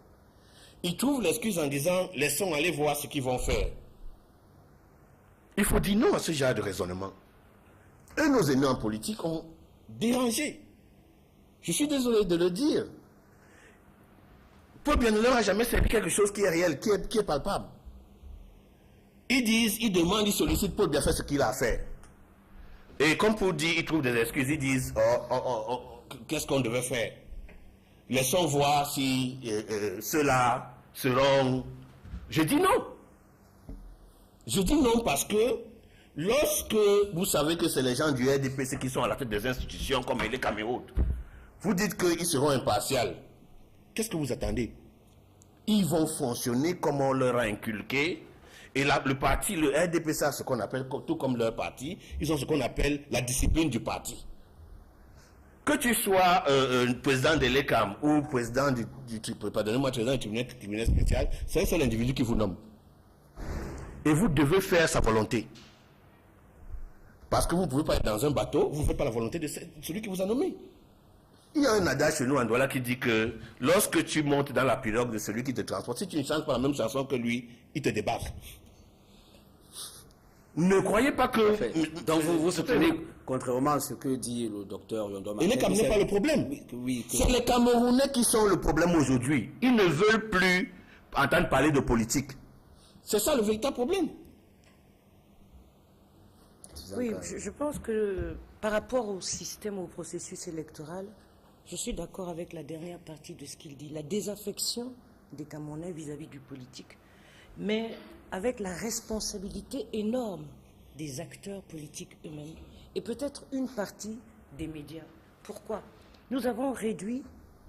Il trouve l'excuse en disant « laissons aller voir ce qu'ils vont faire ». Il faut dire non à ce genre de raisonnement. Et nos ennemis en politique ont dérangé. Je suis désolé de le dire. Paul Biya ne leur a jamais servi quelque chose qui est réel, qui est palpable. Ils demandent, ils sollicitent Paul Biya faire ce qu'il a à faire. Et comme pour dire, ils trouvent des excuses, ils disent qu'est-ce qu'on devait faire? Laissons voir si ceux-là seront... Je dis non. Je dis non parce que lorsque vous savez que c'est les gens du RDPC qui sont à la tête des institutions comme les Cameroun, vous dites qu'ils seront impartials. Qu'est-ce que vous attendez? Ils vont fonctionner comme on leur a inculqué. Et là, le parti, le RDPC, ce qu'on appelle, tout comme leur parti, ils ont ce qu'on appelle la discipline du parti. Que tu sois président de l'ECAM ou président pardonnez-moi, président du tribunal spécial, c'est un seul individu qui vous nomme. Et vous devez faire sa volonté. Parce que vous ne pouvez pas être dans un bateau, vous ne faites pas la volonté de celui qui vous a nommé. Il y a un adage chez nous en Douala qui dit que lorsque tu montes dans la pirogue de celui qui te transporte, si tu ne chantes pas la même chanson que lui, il te débarque. Ne croyez pas que... Donc vous soutenez, contrairement à ce que dit le docteur Yondo, et l'ECAM n'est pas le problème. C'est les Camerounais qui sont le problème aujourd'hui. Ils ne veulent plus entendre parler de politique. C'est ça le véritable problème. Oui, je pense que par rapport au système, au processus électoral, je suis d'accord avec la dernière partie de ce qu'il dit. La désaffection des Camerounais vis-à-vis du politique, mais avec la responsabilité énorme des acteurs politiques eux-mêmes et peut-être une partie des médias. Pourquoi? Nous avons réduit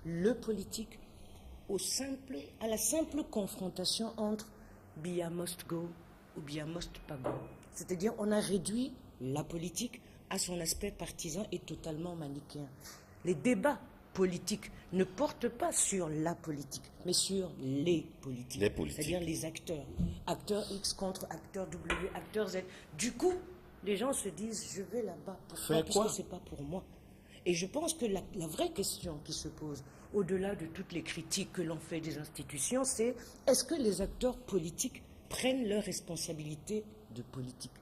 le politique à la simple confrontation entre Biya must go ou Biya must pas go. C'est-à-dire on a réduit la politique à son aspect partisan et totalement manichéen. Les débats politique ne porte pas sur la politique, mais sur les politiques. Les politiques. C'est-à-dire les acteurs. Acteur X contre acteur W, acteur Z. Du coup, les gens se disent, je vais là-bas. Pourquoi? Parce que ce n'est pas pour moi. Et je pense que la vraie question qui se pose, au-delà de toutes les critiques que l'on fait des institutions, c'est est-ce que les acteurs politiques prennent leurs responsabilités de politique?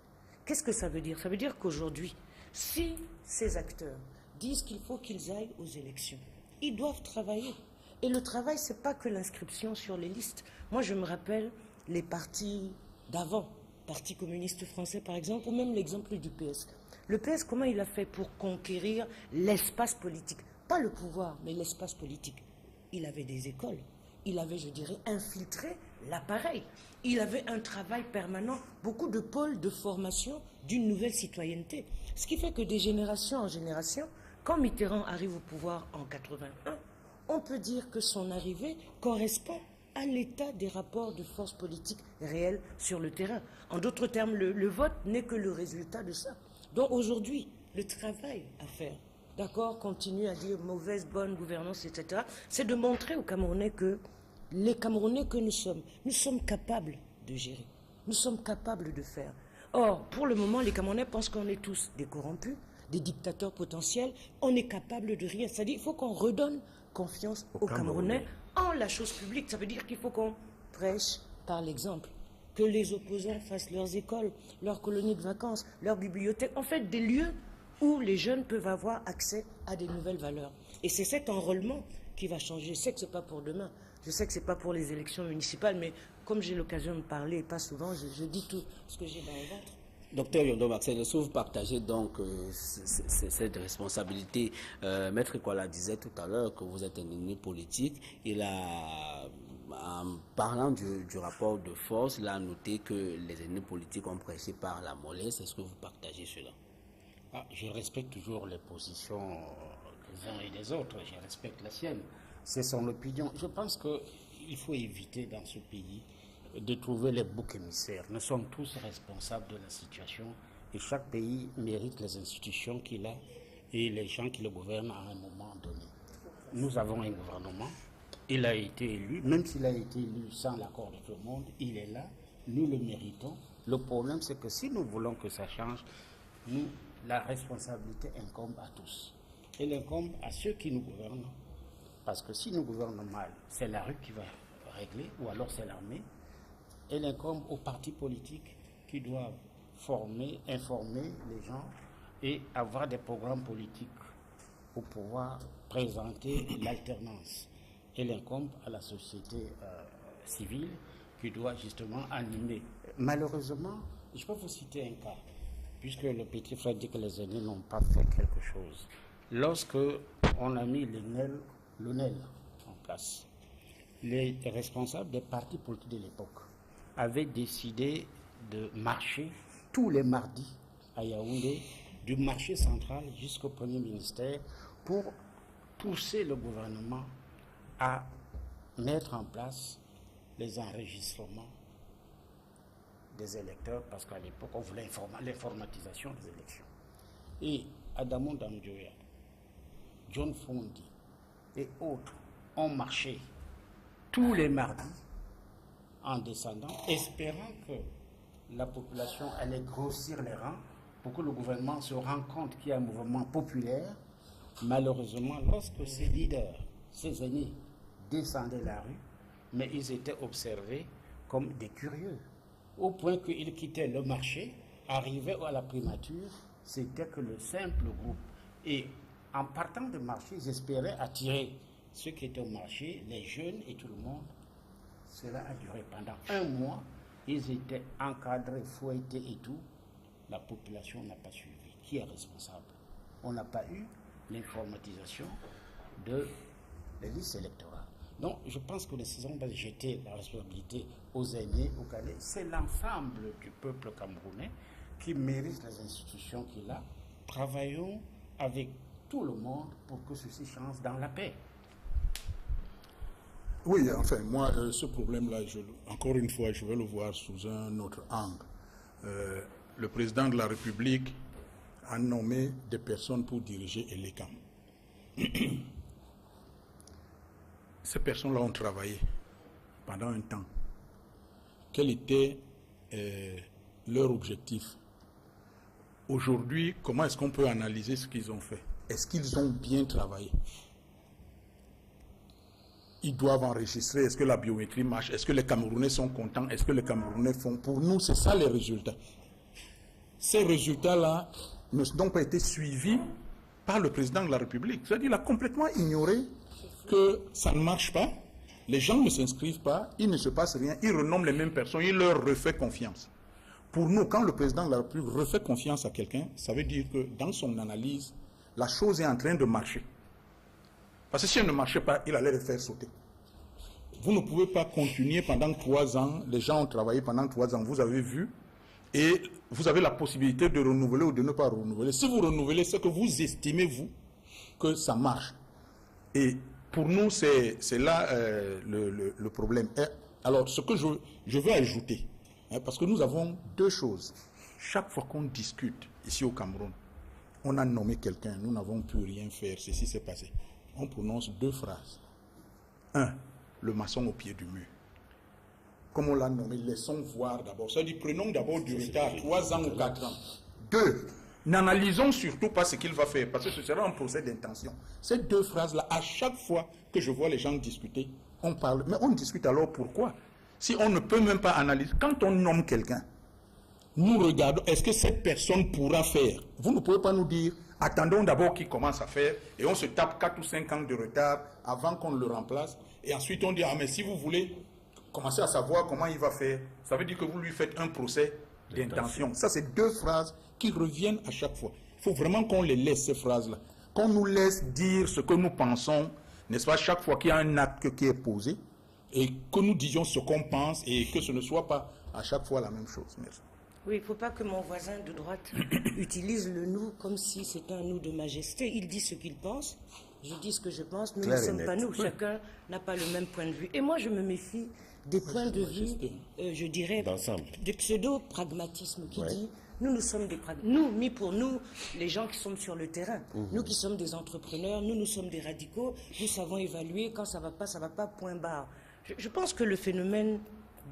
Qu'est-ce que ça veut dire? Ça veut dire qu'aujourd'hui, si ces acteurs disent qu'il faut qu'ils aillent aux élections, ils doivent travailler. Et le travail, ce n'est pas que l'inscription sur les listes. Moi, je me rappelle les partis d'avant, Parti communiste français par exemple, ou même l'exemple du PS. Le PS, comment il a fait pour conquérir l'espace politique? Pas le pouvoir, mais l'espace politique. Il avait des écoles. Il avait, je dirais, infiltré l'appareil. Il avait un travail permanent, beaucoup de pôles de formation d'une nouvelle citoyenneté. Ce qui fait que de génération en génération, quand Mitterrand arrive au pouvoir en 81, on peut dire que son arrivée correspond à l'état des rapports de force politique réels sur le terrain. En d'autres termes, le vote n'est que le résultat de ça. Donc aujourd'hui, le travail à faire, d'accord, continue à dire mauvaise, bonne gouvernance, etc., c'est de montrer aux Camerounais que les Camerounais que nous sommes capables de gérer, nous sommes capables de faire. Or, pour le moment, les Camerounais pensent qu'on est tous des corrompus, des dictateurs potentiels, on est capable de rien. C'est-à-dire qu'il faut qu'on redonne confiance aux Camerounais en la chose publique. Ça veut dire qu'il faut qu'on prêche par l'exemple, que les opposants fassent leurs écoles, leurs colonies de vacances, leurs bibliothèques, en fait des lieux où les jeunes peuvent avoir accès à des nouvelles valeurs. Et c'est cet enrôlement qui va changer. Je sais que ce n'est pas pour demain, je sais que ce n'est pas pour les élections municipales, mais comme j'ai l'occasion de parler, et pas souvent, je dis tout ce que j'ai dans le ventre. Docteur Yondo Marcel, est-ce que vous partagez donc cette responsabilité? Maître Kola disait tout à l'heure que vous êtes un ennemi politique. Il a, en parlant du rapport de force, il a noté que les ennemis politiques ont prêché par la mollesse. Est-ce que vous partagez cela? Je respecte toujours les positions des uns et des autres. Je respecte la sienne. C'est son opinion. Je pense qu'il faut éviter dans ce pays de trouver les boucs émissaires. Nous sommes tous responsables de la situation et chaque pays mérite les institutions qu'il a et les gens qui le gouvernent à un moment donné. Nous avons un gouvernement, il a été élu, même s'il a été élu sans l'accord de tout le monde, il est là, nous le méritons. Le problème, c'est que si nous voulons que ça change, la responsabilité incombe à tous. Elle incombe à ceux qui nous gouvernent, parce que si nous gouvernons mal, c'est la rue qui va régler, ou alors c'est l'armée. Elle incombe aux partis politiques qui doivent former, informer les gens et avoir des programmes politiques pour pouvoir présenter l'alternance. Elle incombe à la société civile qui doit justement animer. Malheureusement, je peux vous citer un cas, puisque le petit frère dit que les aînés n'ont pas fait quelque chose. Lorsque on a mis l'ONEL en place, les responsables des partis politiques de l'époque avaient décidé de marcher tous les mardis à Yaoundé, du marché central jusqu'au premier ministère, pour pousser le gouvernement à mettre en place les enregistrements des électeurs, parce qu'à l'époque, on voulait l'informatisation des élections. Et Adamou Damdjoya, John Fondi et autres ont marché tous les mardis en descendant, espérant que la population allait grossir les rangs pour que le gouvernement se rende compte qu'il y a un mouvement populaire. Malheureusement, lorsque ces leaders, ces aînés, descendaient la rue, mais ils étaient observés comme des curieux, au point qu'ils quittaient le marché, arrivaient à la primature, c'était que le simple groupe. Et en partant de marché, ils espéraient attirer ceux qui étaient au marché, les jeunes et tout le monde. Cela a duré pendant un mois. Ils étaient encadrés, fouettés et tout. La population n'a pas suivi. Qui est responsable? On n'a pas eu l'informatisation de les listes électorales. Donc, je pense que nous devons jeter la responsabilité aux aînés, aux cadets. C'est l'ensemble du peuple camerounais qui mérite les institutions qu'il a. Travaillons avec tout le monde pour que ceci change dans la paix. Oui, enfin, moi, ce problème-là, encore une fois, je vais le voir sous un autre angle. Le président de la République a nommé des personnes pour diriger Elecam. ces personnes-là ont travaillé pendant un temps. Quel était leur objectif? Aujourd'hui, comment est-ce qu'on peut analyser ce qu'ils ont fait? Est-ce qu'ils ont bien travaillé? Ils doivent enregistrer, est-ce que la biométrie marche? Est-ce que les Camerounais sont contents? Est-ce que les Camerounais font? Pour nous, c'est ça les résultats. Ces résultats-là ne sont donc pas été suivis par le président de la République. C'est-à-dire qu'il a complètement ignoré que ça ne marche pas. Les gens ne s'inscrivent pas, il ne se passe rien, il renomme les mêmes personnes, il leur refait confiance. Pour nous, quand le président de la République refait confiance à quelqu'un, ça veut dire que dans son analyse, la chose est en train de marcher. Parce que si elle ne marchait pas, il allait les faire sauter. Vous ne pouvez pas continuer pendant 3 ans, les gens ont travaillé pendant 3 ans, vous avez vu, et vous avez la possibilité de renouveler ou de ne pas renouveler. Si vous renouvelez, c'est que vous estimez, vous, que ça marche. Et pour nous, c'est là le problème. Et alors, ce que je veux ajouter, parce que nous avons 2 choses. Chaque fois qu'on discute ici au Cameroun, on a nommé quelqu'un, nous n'avons pu rien faire, ceci s'est passé. On prononce 2 phrases. 1, le maçon au pied du mur. Comme on l'a nommé, laissons voir d'abord. C'est-à-dire, prenons d'abord du retard, 3 ans ou 4 ans. 2, n'analysons surtout pas ce qu'il va faire, parce que ce sera un procès d'intention. Ces 2 phrases-là, à chaque fois que je vois les gens discuter, on parle. Mais on discute alors pourquoi? Si on ne peut même pas analyser, quand on nomme quelqu'un, nous regardons, est-ce que cette personne pourra faire? Vous ne pouvez pas nous dire, attendons d'abord qu'il commence à faire, et on se tape 4 ou 5 ans de retard avant qu'on le remplace, et ensuite on dit, ah mais si vous voulez commencer à savoir comment il va faire, ça veut dire que vous lui faites un procès d'intention. Ça, c'est 2 phrases qui reviennent à chaque fois. Il faut vraiment qu'on les laisse, ces phrases-là. Qu'on nous laisse dire ce que nous pensons, n'est-ce pas, chaque fois qu'il y a un acte qui est posé, et que nous disions ce qu'on pense, et que ce ne soit pas à chaque fois la même chose. Merci. Oui, il ne faut pas que mon voisin de droite utilise le nous comme si c'était un nous de majesté. Il dit ce qu'il pense, je dis ce que je pense, nous ne sommes pas nous. Chacun n'a pas le même point de vue. Et moi, je me méfie des points de vue, je dirais, de pseudo-pragmatisme qui dit nous sommes des pragmatiques. Nous, mis pour nous, les gens qui sommes sur le terrain, nous qui sommes des entrepreneurs, nous sommes des radicaux, nous savons évaluer, quand ça ne va pas, point barre. Je pense que le phénomène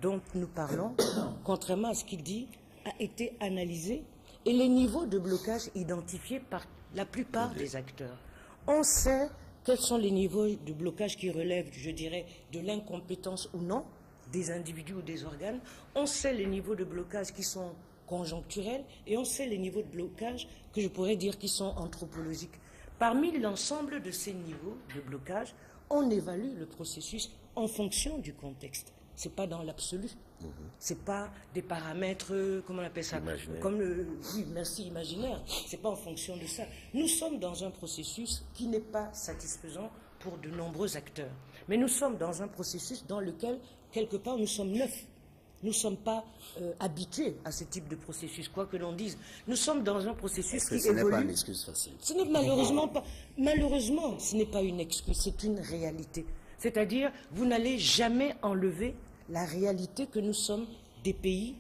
dont nous parlons, contrairement à ce qu'il dit, a été analysé et les niveaux de blocage identifiés par la plupart des acteurs. On sait quels sont les niveaux de blocage qui relèvent, je dirais, de l'incompétence ou non des individus ou des organes. On sait les niveaux de blocage qui sont conjoncturels et on sait les niveaux de blocage que je pourrais dire qui sont anthropologiques. Parmi l'ensemble de ces niveaux de blocage, on évalue le processus en fonction du contexte. Ce n'est pas dans l'absolu. Ce n'est pas des paramètres, comment on appelle ça, comme oui, merci, imaginaire. Ce n'est pas en fonction de ça. Nous sommes dans un processus qui n'est pas satisfaisant pour de nombreux acteurs. Mais nous sommes dans un processus dans lequel, quelque part, nous sommes neufs. Nous ne sommes pas habitués à ce type de processus, quoi que l'on dise. Nous sommes dans un processus qui évolue. Ce n'est pas une excuse facile. Ce n'est malheureusement pas. Malheureusement, ce n'est pas une excuse, c'est une réalité. C'est-à-dire, vous n'allez jamais enlever la réalité que nous sommes des pays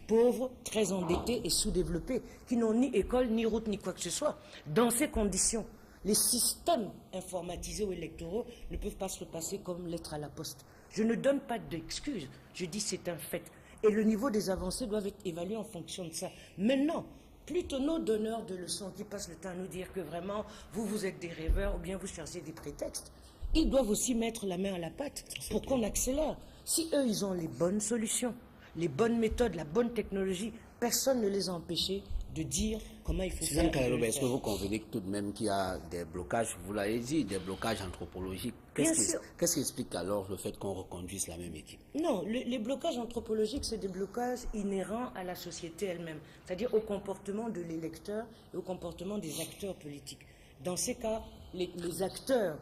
pauvres, très endettés et sous-développés, qui n'ont ni école, ni route, ni quoi que ce soit. Dans ces conditions, les systèmes informatisés ou électoraux ne peuvent pas se passer comme lettre à la poste. Je ne donne pas d'excuses, je dis c'est un fait. Et le niveau des avancées doivent être évalués en fonction de ça. Maintenant, plutôt nos donneurs de leçons qui passent le temps à nous dire que vraiment, vous êtes des rêveurs ou bien vous cherchez des prétextes, ils doivent aussi mettre la main à la pâte pour qu'on accélère. Si eux, ils ont les bonnes solutions, les bonnes méthodes, la bonne technologie, personne ne les a empêchés de dire comment il faut faire. Est-ce que vous convenez tout de même qu'il y a des blocages, vous l'avez dit, des blocages anthropologiques? Qu'est-ce qui explique alors le fait qu'on reconduise la même équipe? Non, les blocages anthropologiques, c'est des blocages inhérents à la société elle-même, c'est-à-dire au comportement de l'électeur et au comportement des acteurs politiques. Dans ces cas, les acteurs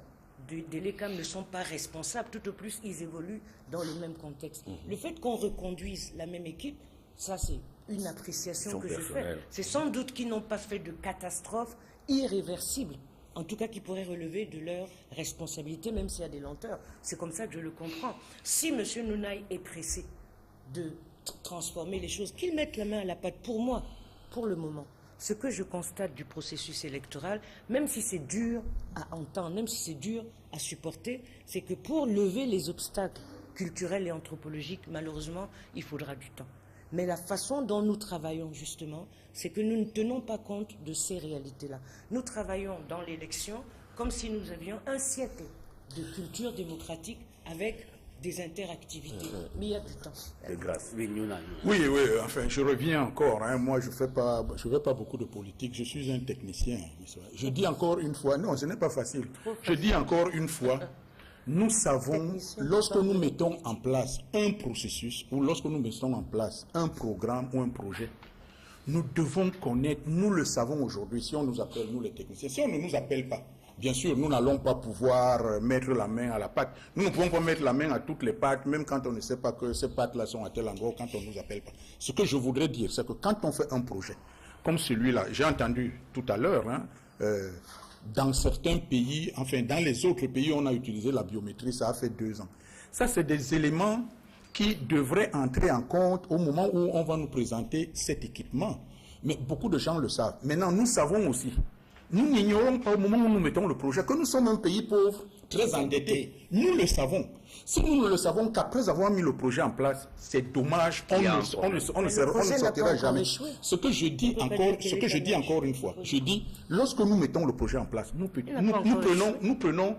de l'ECAM ne sont pas responsables, tout au plus ils évoluent dans le même contexte. Le fait qu'on reconduise la même équipe, ça c'est une appréciation que je fais. C'est sans doute qu'ils n'ont pas fait de catastrophe irréversible, en tout cas qui pourrait relever de leur responsabilité, même s'il y a des lenteurs. C'est comme ça que je le comprends. Si M. Nounaï est pressé de transformer les choses, qu'il mette la main à la pâte pour moi, pour le moment. Ce que je constate du processus électoral, même si c'est dur à entendre, même si c'est dur à supporter, c'est que pour lever les obstacles culturels et anthropologiques, malheureusement, il faudra du temps. Mais la façon dont nous travaillons, justement, c'est que nous ne tenons pas compte de ces réalités-là. Nous travaillons dans l'élection comme si nous avions un siècle de culture démocratique avec des interactivités. Mais il y a du temps. De grâce. Oui, enfin, je reviens encore. Hein. Moi, je fais pas beaucoup de politique. Je suis un technicien. Je dis encore une fois, non, ce n'est pas facile. Je dis encore une fois, nous savons, lorsque nous mettons en place un processus ou lorsque nous mettons en place un programme ou un projet, nous devons connaître, nous le savons aujourd'hui, si on nous appelle, nous les techniciens, si on ne nous appelle pas, bien sûr, nous n'allons pas pouvoir mettre la main à la pâte. Nous ne pouvons pas mettre la main à toutes les pâtes, même quand on ne sait pas que ces pâtes-là sont à tel endroit, quand on ne nous appelle pas. Ce que je voudrais dire, c'est que quand on fait un projet, comme celui-là, j'ai entendu tout à l'heure, hein, dans certains pays, enfin dans les autres pays, on a utilisé la biométrie, ça a fait 2 ans. Ça, c'est des éléments qui devraient entrer en compte au moment où on va nous présenter cet équipement. Mais beaucoup de gens le savent. Maintenant, nous savons aussi, nous n'ignorons pas au moment où nous mettons le projet que nous sommes un pays pauvre, très endetté. Nous le savons. Si nous ne le savons qu'après avoir mis le projet en place, c'est dommage, on ne sortira jamais. Ce que je dis encore une fois, je dis, lorsque nous mettons le projet en place, nous prenons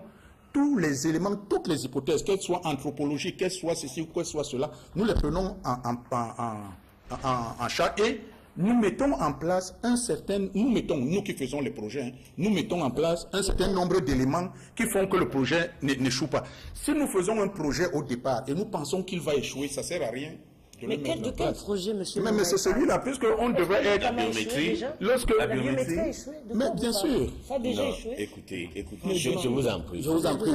tous les éléments, toutes les hypothèses, qu'elles soient anthropologiques, qu'elles soient ceci ou qu'elles soient cela, nous les prenons en charge et nous mettons en place nous qui faisons les projets, hein, nous mettons en place un certain nombre d'éléments qui font que le projet n'échoue pas. Si nous faisons un projet au départ et nous pensons qu'il va échouer, ça ne sert à rien. Mais de quel projet, monsieur? Mais c'est celui-là, puisqu'on devrait être la biométrie. La biométrie a échoué. Mais bien sûr. Ça a déjà échoué. Écoutez, je vous en prie. Je vous en prie,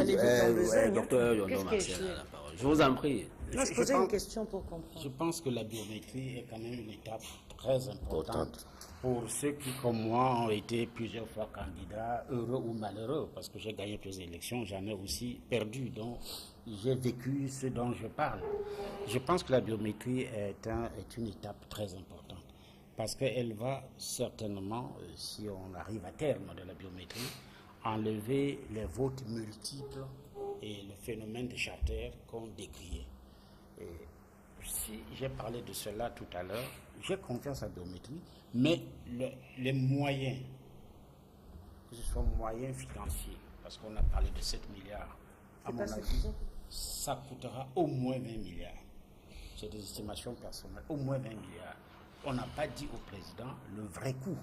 docteur Yondo Marcel a la parole. Je vous en prie. Non, je posais une question pour comprendre. Je pense que la biométrie est quand même une étape très importante pour ceux qui, comme moi, ont été plusieurs fois candidats, heureux ou malheureux, parce que j'ai gagné plusieurs élections, j'en ai aussi perdu, donc j'ai vécu ce dont je parle. Je pense que la biométrie est une étape très importante, parce qu'elle va certainement, si on arrive à terme de la biométrie, enlever les votes multiples et le phénomène de charter qu'on décriait. Et si j'ai parlé de cela tout à l'heure, j'ai confiance en la biométrie, mais les moyens, que ce soit moyens financiers, parce qu'on a parlé de 7 milliards, à mon avis, ça coûtera au moins 20 milliards. C'est des estimations personnelles, au moins 20 milliards. On n'a pas dit au président le vrai coût.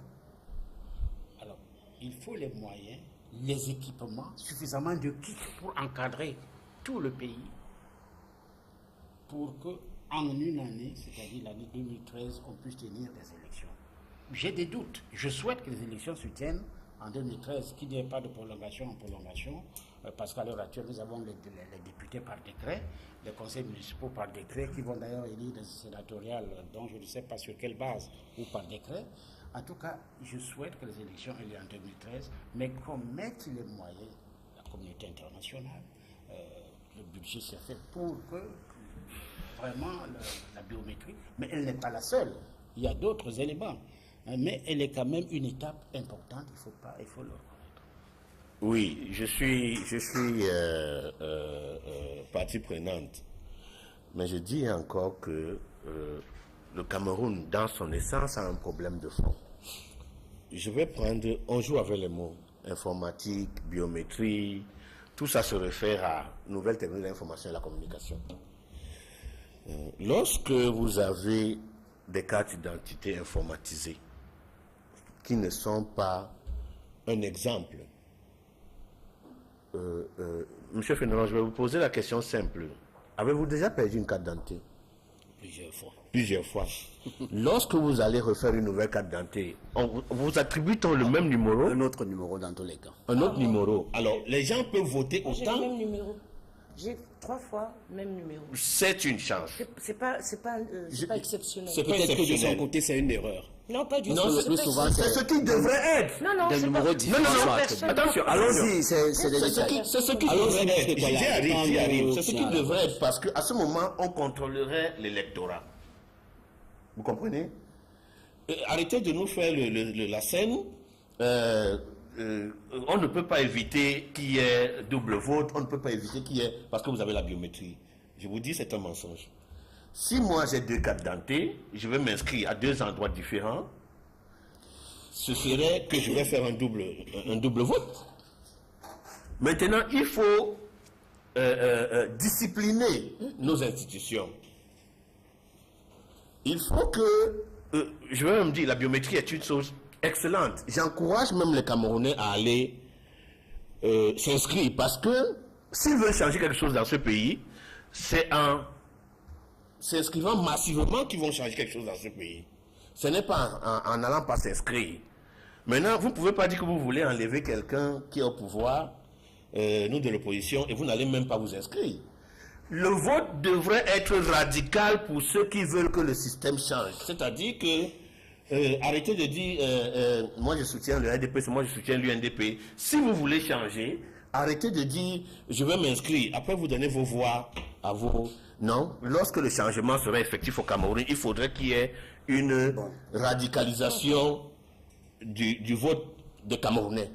Alors, il faut les moyens, les équipements, suffisamment de kits pour encadrer tout le pays, pour qu'en une année, c'est-à-dire l'année 2013, on puisse tenir des élections. J'ai des doutes. Je souhaite que les élections se tiennent en 2013, qu'il n'y ait pas de prolongation en prolongation, parce qu'à l'heure actuelle, nous avons les députés par décret, les conseils municipaux par décret, qui vont d'ailleurs élire des sénatoriales, dont je ne sais pas sur quelle base, ou par décret. En tout cas, je souhaite que les élections aient lieu en 2013, mais qu'on mette les moyens, la communauté internationale, le budget s'est fait pour que vraiment la biométrie, mais elle n'est pas la seule. Il y a d'autres éléments, mais elle est quand même une étape importante, il faut le reconnaître. Oui, je suis partie prenante, mais je dis encore que le Cameroun, dans son essence, a un problème de fond. Je vais prendre, on joue avec les mots, informatique, biométrie, tout ça se réfère à nouvelles technologies de l'information et de la communication. Lorsque vous avez des cartes d'identité informatisées qui ne sont pas un exemple, Monsieur Fénéron, je vais vous poser la question simple. Avez-vous déjà perdu une carte d'identité? Plusieurs fois. Plusieurs fois. Lorsque vous allez refaire une nouvelle carte d'identité, vous attribue-t-on le même numéro? Un autre numéro dans tous les cas. Un autre numéro. Alors, les gens peuvent voter J'ai autant. le même numéro. J'ai 3 fois le même numéro. C'est une chance. C'est pas exceptionnel. C'est peut-être que de son côté, c'est une erreur. Non, pas du tout. Non, le plus souvent, C'est ce qui devrait être. Non, des c'est numéros pas... différents. Attention, Allons-y, c'est des détails. c'est ce qui Allons-y, devrait être. voilà. J'y arrive. C'est ce qui Voilà. devrait être parce qu'à ce moment, on contrôlerait l'électorat. Vous comprenez? arrêtez de nous faire la scène. On ne peut pas éviter qu'il y ait double vote, on ne peut pas éviter qu'il y ait... Parce que vous avez la biométrie. Je vous dis, c'est un mensonge. Si moi j'ai 2 cartes d'identité, je vais m'inscrire à 2 endroits différents, ce serait que je vais faire un double vote. Maintenant, il faut discipliner nos institutions. Il faut que, je vais me dire, la biométrie est une chose excellente. J'encourage même les Camerounais à aller s'inscrire parce que s'ils veulent changer quelque chose dans ce pays, c'est en s'inscrivant massivement qu'ils vont changer quelque chose dans ce pays. Ce n'est pas en n'allant pas s'inscrire. Maintenant, vous ne pouvez pas dire que vous voulez enlever quelqu'un qui est au pouvoir, nous de l'opposition, et vous n'allez même pas vous inscrire. Le vote devrait être radical pour ceux qui veulent que le système change. C'est-à-dire que, arrêtez de dire, moi je soutiens le RDP, moi je soutiens l'UNDP. Si vous voulez changer, arrêtez de dire, je vais m'inscrire. Après, vous donnez vos voix à vos... Non, lorsque le changement serait effectif au Cameroun, il faudrait qu'il y ait une radicalisation du vote des Camerounais.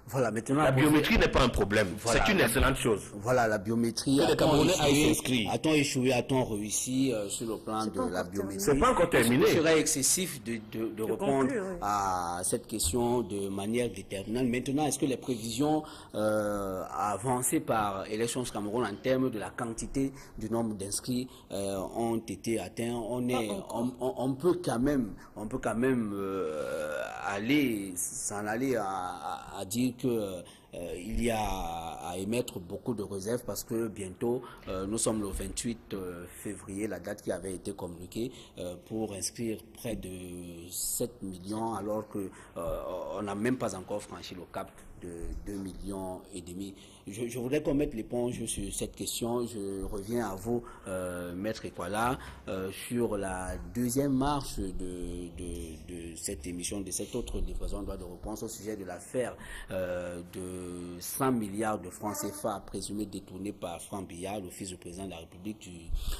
Voilà, maintenant, la biométrie n'est pas un problème. Voilà, c'est une excellente chose. Voilà, la biométrie. A-t-on échoué, a-t-on réussi sur le plan de la biométrie? C'est pas encore terminé. Ce serait excessif de répondre à cette question de manière déterminante. Maintenant, est-ce que les prévisions avancées par Elections Cameroun en termes de la quantité du nombre d'inscrits ont été atteintes? On peut quand même s'en aller à dire que il y a à émettre beaucoup de réserves parce que bientôt, nous sommes le 28 février, la date qui avait été communiquée pour inscrire près de 7 millions alors qu'on n'a même pas encore franchi le cap de 2,5 millions. Je voudrais qu'on mette l'éponge sur cette question. Je reviens à vous, Maître Ekwala, sur la deuxième marche de cette émission, de cette autre livraison de droit de réponse au sujet de l'affaire de 100 milliards de francs CFA présumés détournés par Franck Biya, le fils du président de la République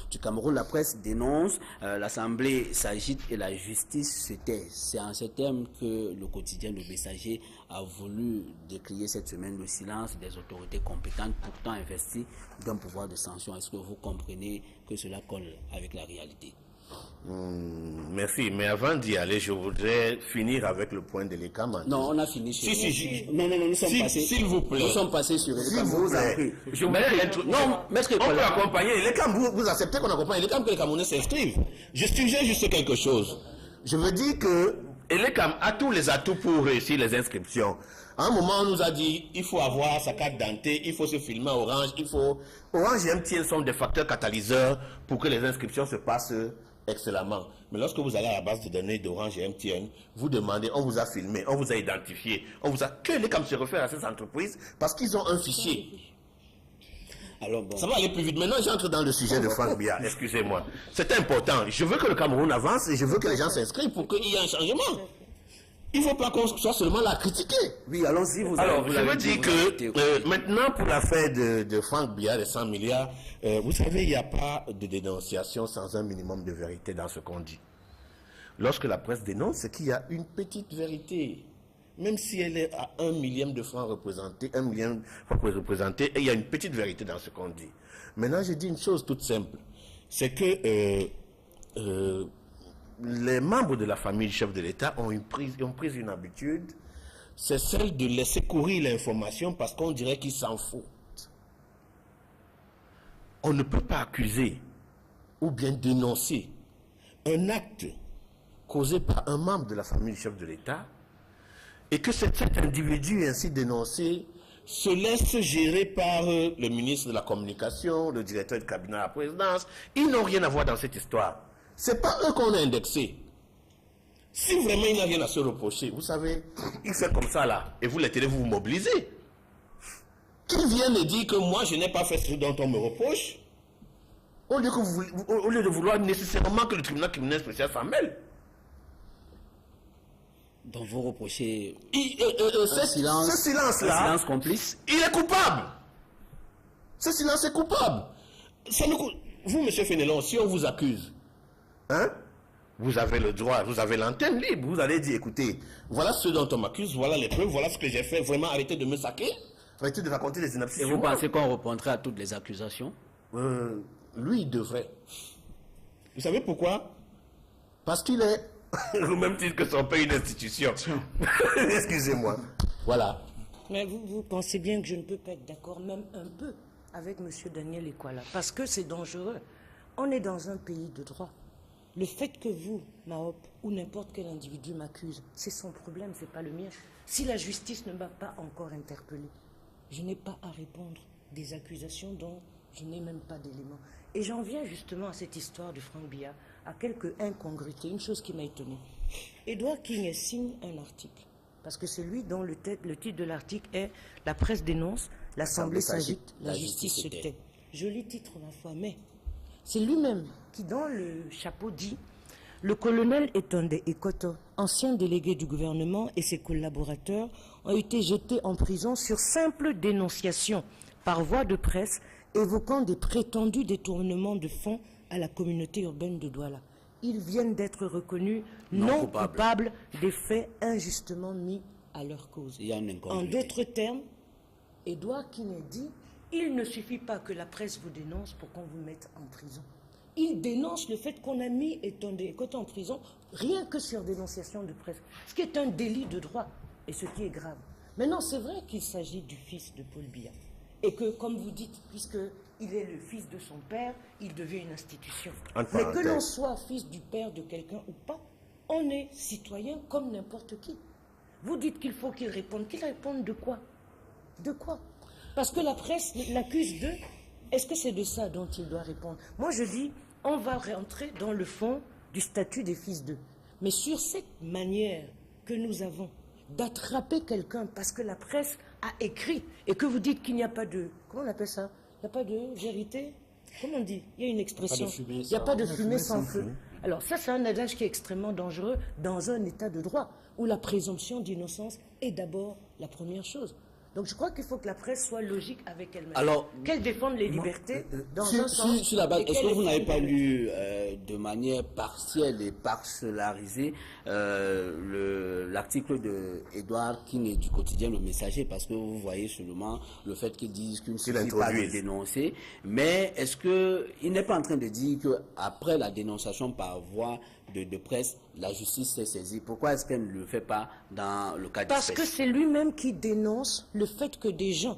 du Cameroun. La presse dénonce, l'Assemblée s'agite et la justice se tait. C'est en ces termes que le quotidien Le Messager a voulu décrier cette semaine le silence des autorités compétentes, pourtant investies d'un pouvoir de sanction. Est-ce que vous comprenez que cela colle avec la réalité? Merci, mais avant d'y aller, je voudrais finir avec le point de l'ECAM. Non, on a fini sur... Non, nous sommes passés... S'il vous plaît. Nous sommes passés sur l'ECAM. Je voudrais... Non, Maître Ekwala, on peut accompagner l'ECAM. Vous acceptez qu'on accompagne l'ECAM, que les Camerounais s'inscrivent. Je suggère juste quelque chose. Je veux dire que l'ECAM a tous les atouts pour réussir les inscriptions. À un moment, on nous a dit, il faut avoir sa carte d'identité, il faut se filmer à Orange, Orange et MTN sont des facteurs catalyseurs pour que les inscriptions se passent excellemment. Mais lorsque vous allez à la base de données d'Orange et MTN, vous demandez, on vous a filmé, on vous a identifié, que l'ECAM se réfère à ces entreprises parce qu'ils ont un fichier. Alors bon. Ça va aller plus vite. Maintenant, j'entre dans le sujet de Franck Biya. Excusez-moi. C'est important. Je veux que le Cameroun avance et je veux que les gens s'inscrivent pour qu'il y ait un changement. Il ne faut pas qu'on soit seulement là à critiquer. Oui, allons-y. Je veux dire que maintenant, pour l'affaire de Franck Biya, les 100 milliards, vous savez, il n'y a pas de dénonciation sans un minimum de vérité dans ce qu'on dit. Lorsque la presse dénonce, c'est qu'il y a une petite vérité. Même si elle est à 1 millième de francs représentés, 1 million de francs représentés, et il y a une petite vérité dans ce qu'on dit. Maintenant, je dis une chose toute simple. C'est que les membres de la famille du chef de l'État ont pris une habitude, c'est celle de laisser courir l'information parce qu'on dirait qu'ils s'en foutent. On ne peut pas accuser ou bien dénoncer un acte causé par un membre de la famille du chef de l'État et que cet individu ainsi dénoncé se laisse gérer par le ministre de la Communication, le directeur du cabinet à la présidence. Ils n'ont rien à voir dans cette histoire. Ce n'est pas eux qu'on a indexés. Si vraiment il n'a rien à se reprocher, vous savez, il fait comme ça là, et vous les télé, vous vous mobilisez. Qu'ils viennent et dire que moi je n'ai pas fait ce dont on me reproche, au lieu de vouloir nécessairement que le tribunal criminel spécial s'en mêle. Donc vous reprochez ce silence-là, silence complice. Il est coupable. Ce silence est coupable. Vous, M. Fénelon, si on vous accuse, vous avez le droit, vous avez l'antenne libre. Vous allez dire, écoutez, voilà ce dont on m'accuse, voilà les preuves, voilà ce que j'ai fait. Vraiment, arrêtez de me saquer. Arrêtez de raconter des inepties. Et vous pensez qu'on répondrait à toutes les accusations? Lui, il devrait. Vous savez pourquoi? Parce qu'il est au même titre que son père, une institution. Excusez-moi. Voilà. Mais vous pensez bien que je ne peux pas être d'accord, même un peu, avec M. Daniel Ekwala, parce que c'est dangereux. On est dans un pays de droit. Le fait que vous, Mahop, ou n'importe quel individu m'accuse, c'est son problème, c'est pas le mien. Si la justice ne m'a pas encore interpellé, je n'ai pas à répondre des accusations dont je n'ai même pas d'éléments. Et j'en viens justement à cette histoire de Franck Biya, à quelques incongruités, une chose qui m'a étonné. Edouard King signe un article, parce que c'est lui dont le titre de l'article est « La presse dénonce, l'Assemblée s'agite, la justice se tait ». Joli titre, ma foi, mais c'est lui-même qui, dans le chapeau, dit « Le colonel Etonde Ekoto, ancien délégué du gouvernement, et ses collaborateurs ont été jetés en prison sur simple dénonciation par voie de presse évoquant des prétendus détournements de fonds à la communauté urbaine de Douala. Ils viennent d'être reconnus non coupables des faits injustement mis à leur cause. » En d'autres termes, Edouard King dit « Il ne suffit pas que la presse vous dénonce pour qu'on vous mette en prison. » Il dénonce le fait qu'on a mis Etonde Ekoto en prison rien que sur dénonciation de presse, ce qui est un délit de droit et ce qui est grave. Maintenant, c'est vrai qu'il s'agit du fils de Paul Biya et que, comme vous dites, puisqu'il est le fils de son père, il devient une institution. Mais que l'on soit fils du père de quelqu'un ou pas, on est citoyen comme n'importe qui. Vous dites qu'il faut qu'il réponde. Qu'il réponde de quoi? De quoi? Parce que la presse l'accuse de... Est-ce que c'est de ça dont il doit répondre? Moi, je dis, on va rentrer dans le fond du statut des fils d'eux. Mais sur cette manière que nous avons d'attraper quelqu'un parce que la presse a écrit et que vous dites qu'il n'y a pas de... Comment on appelle ça? Il n'y a pas de vérité? Comment on dit? Il y a une expression. Il n'y a pas de fumée sans feu. Alors ça, c'est un adage qui est extrêmement dangereux dans un état de droit où la présomption d'innocence est d'abord la première chose. Donc je crois qu'il faut que la presse soit logique avec elle-même. Alors, qu'elle défende les libertés dans sur, un sens. Sur la base, est-ce que vous n'avez pas lu de manière partielle et parcellarisée l'article de Edouard King du quotidien Le Messager, parce que vous voyez seulement le fait qu'ils disent qu'il ne suffit pas de dénoncer, mais est-ce qu'il n'est pas en train de dire qu'après la dénonciation par voie de presse, la justice s'est saisie? Pourquoi est-ce qu'elle ne le fait pas dans le cas Parce que c'est lui-même qui dénonce le fait que des gens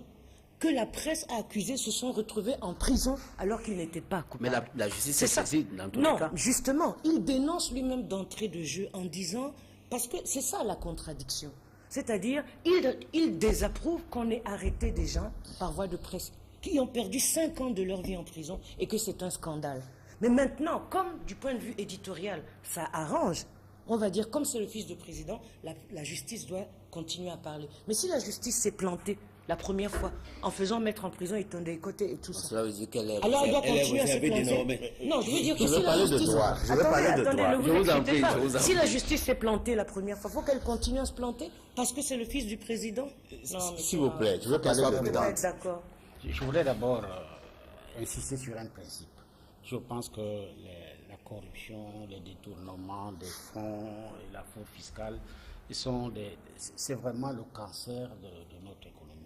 que la presse a accusés se sont retrouvés en prison alors qu'ils n'étaient pas coupables. Mais la justice s'est saisie dans tous les cas. Non, justement, il dénonce lui-même d'entrée de jeu en disant, parce que c'est ça la contradiction, c'est-à-dire il désapprouve qu'on ait arrêté des gens par voie de presse qui ont perdu 5 ans de leur vie en prison et que c'est un scandale. Mais maintenant, comme du point de vue éditorial, ça arrange, on va dire, comme c'est le fils du président, la justice doit continuer à parler. Mais si la justice s'est plantée la première fois en faisant mettre en prison Etonde Ekoto et tout ça, cela veut dire qu'elle est... alors elle doit continuer à se planter. Non, je veux dire que si la justice... Attendez, ne vous inquiétez pas. Si la justice s'est plantée la première fois, il faut qu'elle continue à se planter parce que c'est le fils du président. S'il vous plaît, je veux parler de droit. D'accord. Je voudrais d'abord insister sur un principe. Je pense que la corruption, les détournements des fonds et la fraude fiscale, c'est vraiment le cancer de notre économie.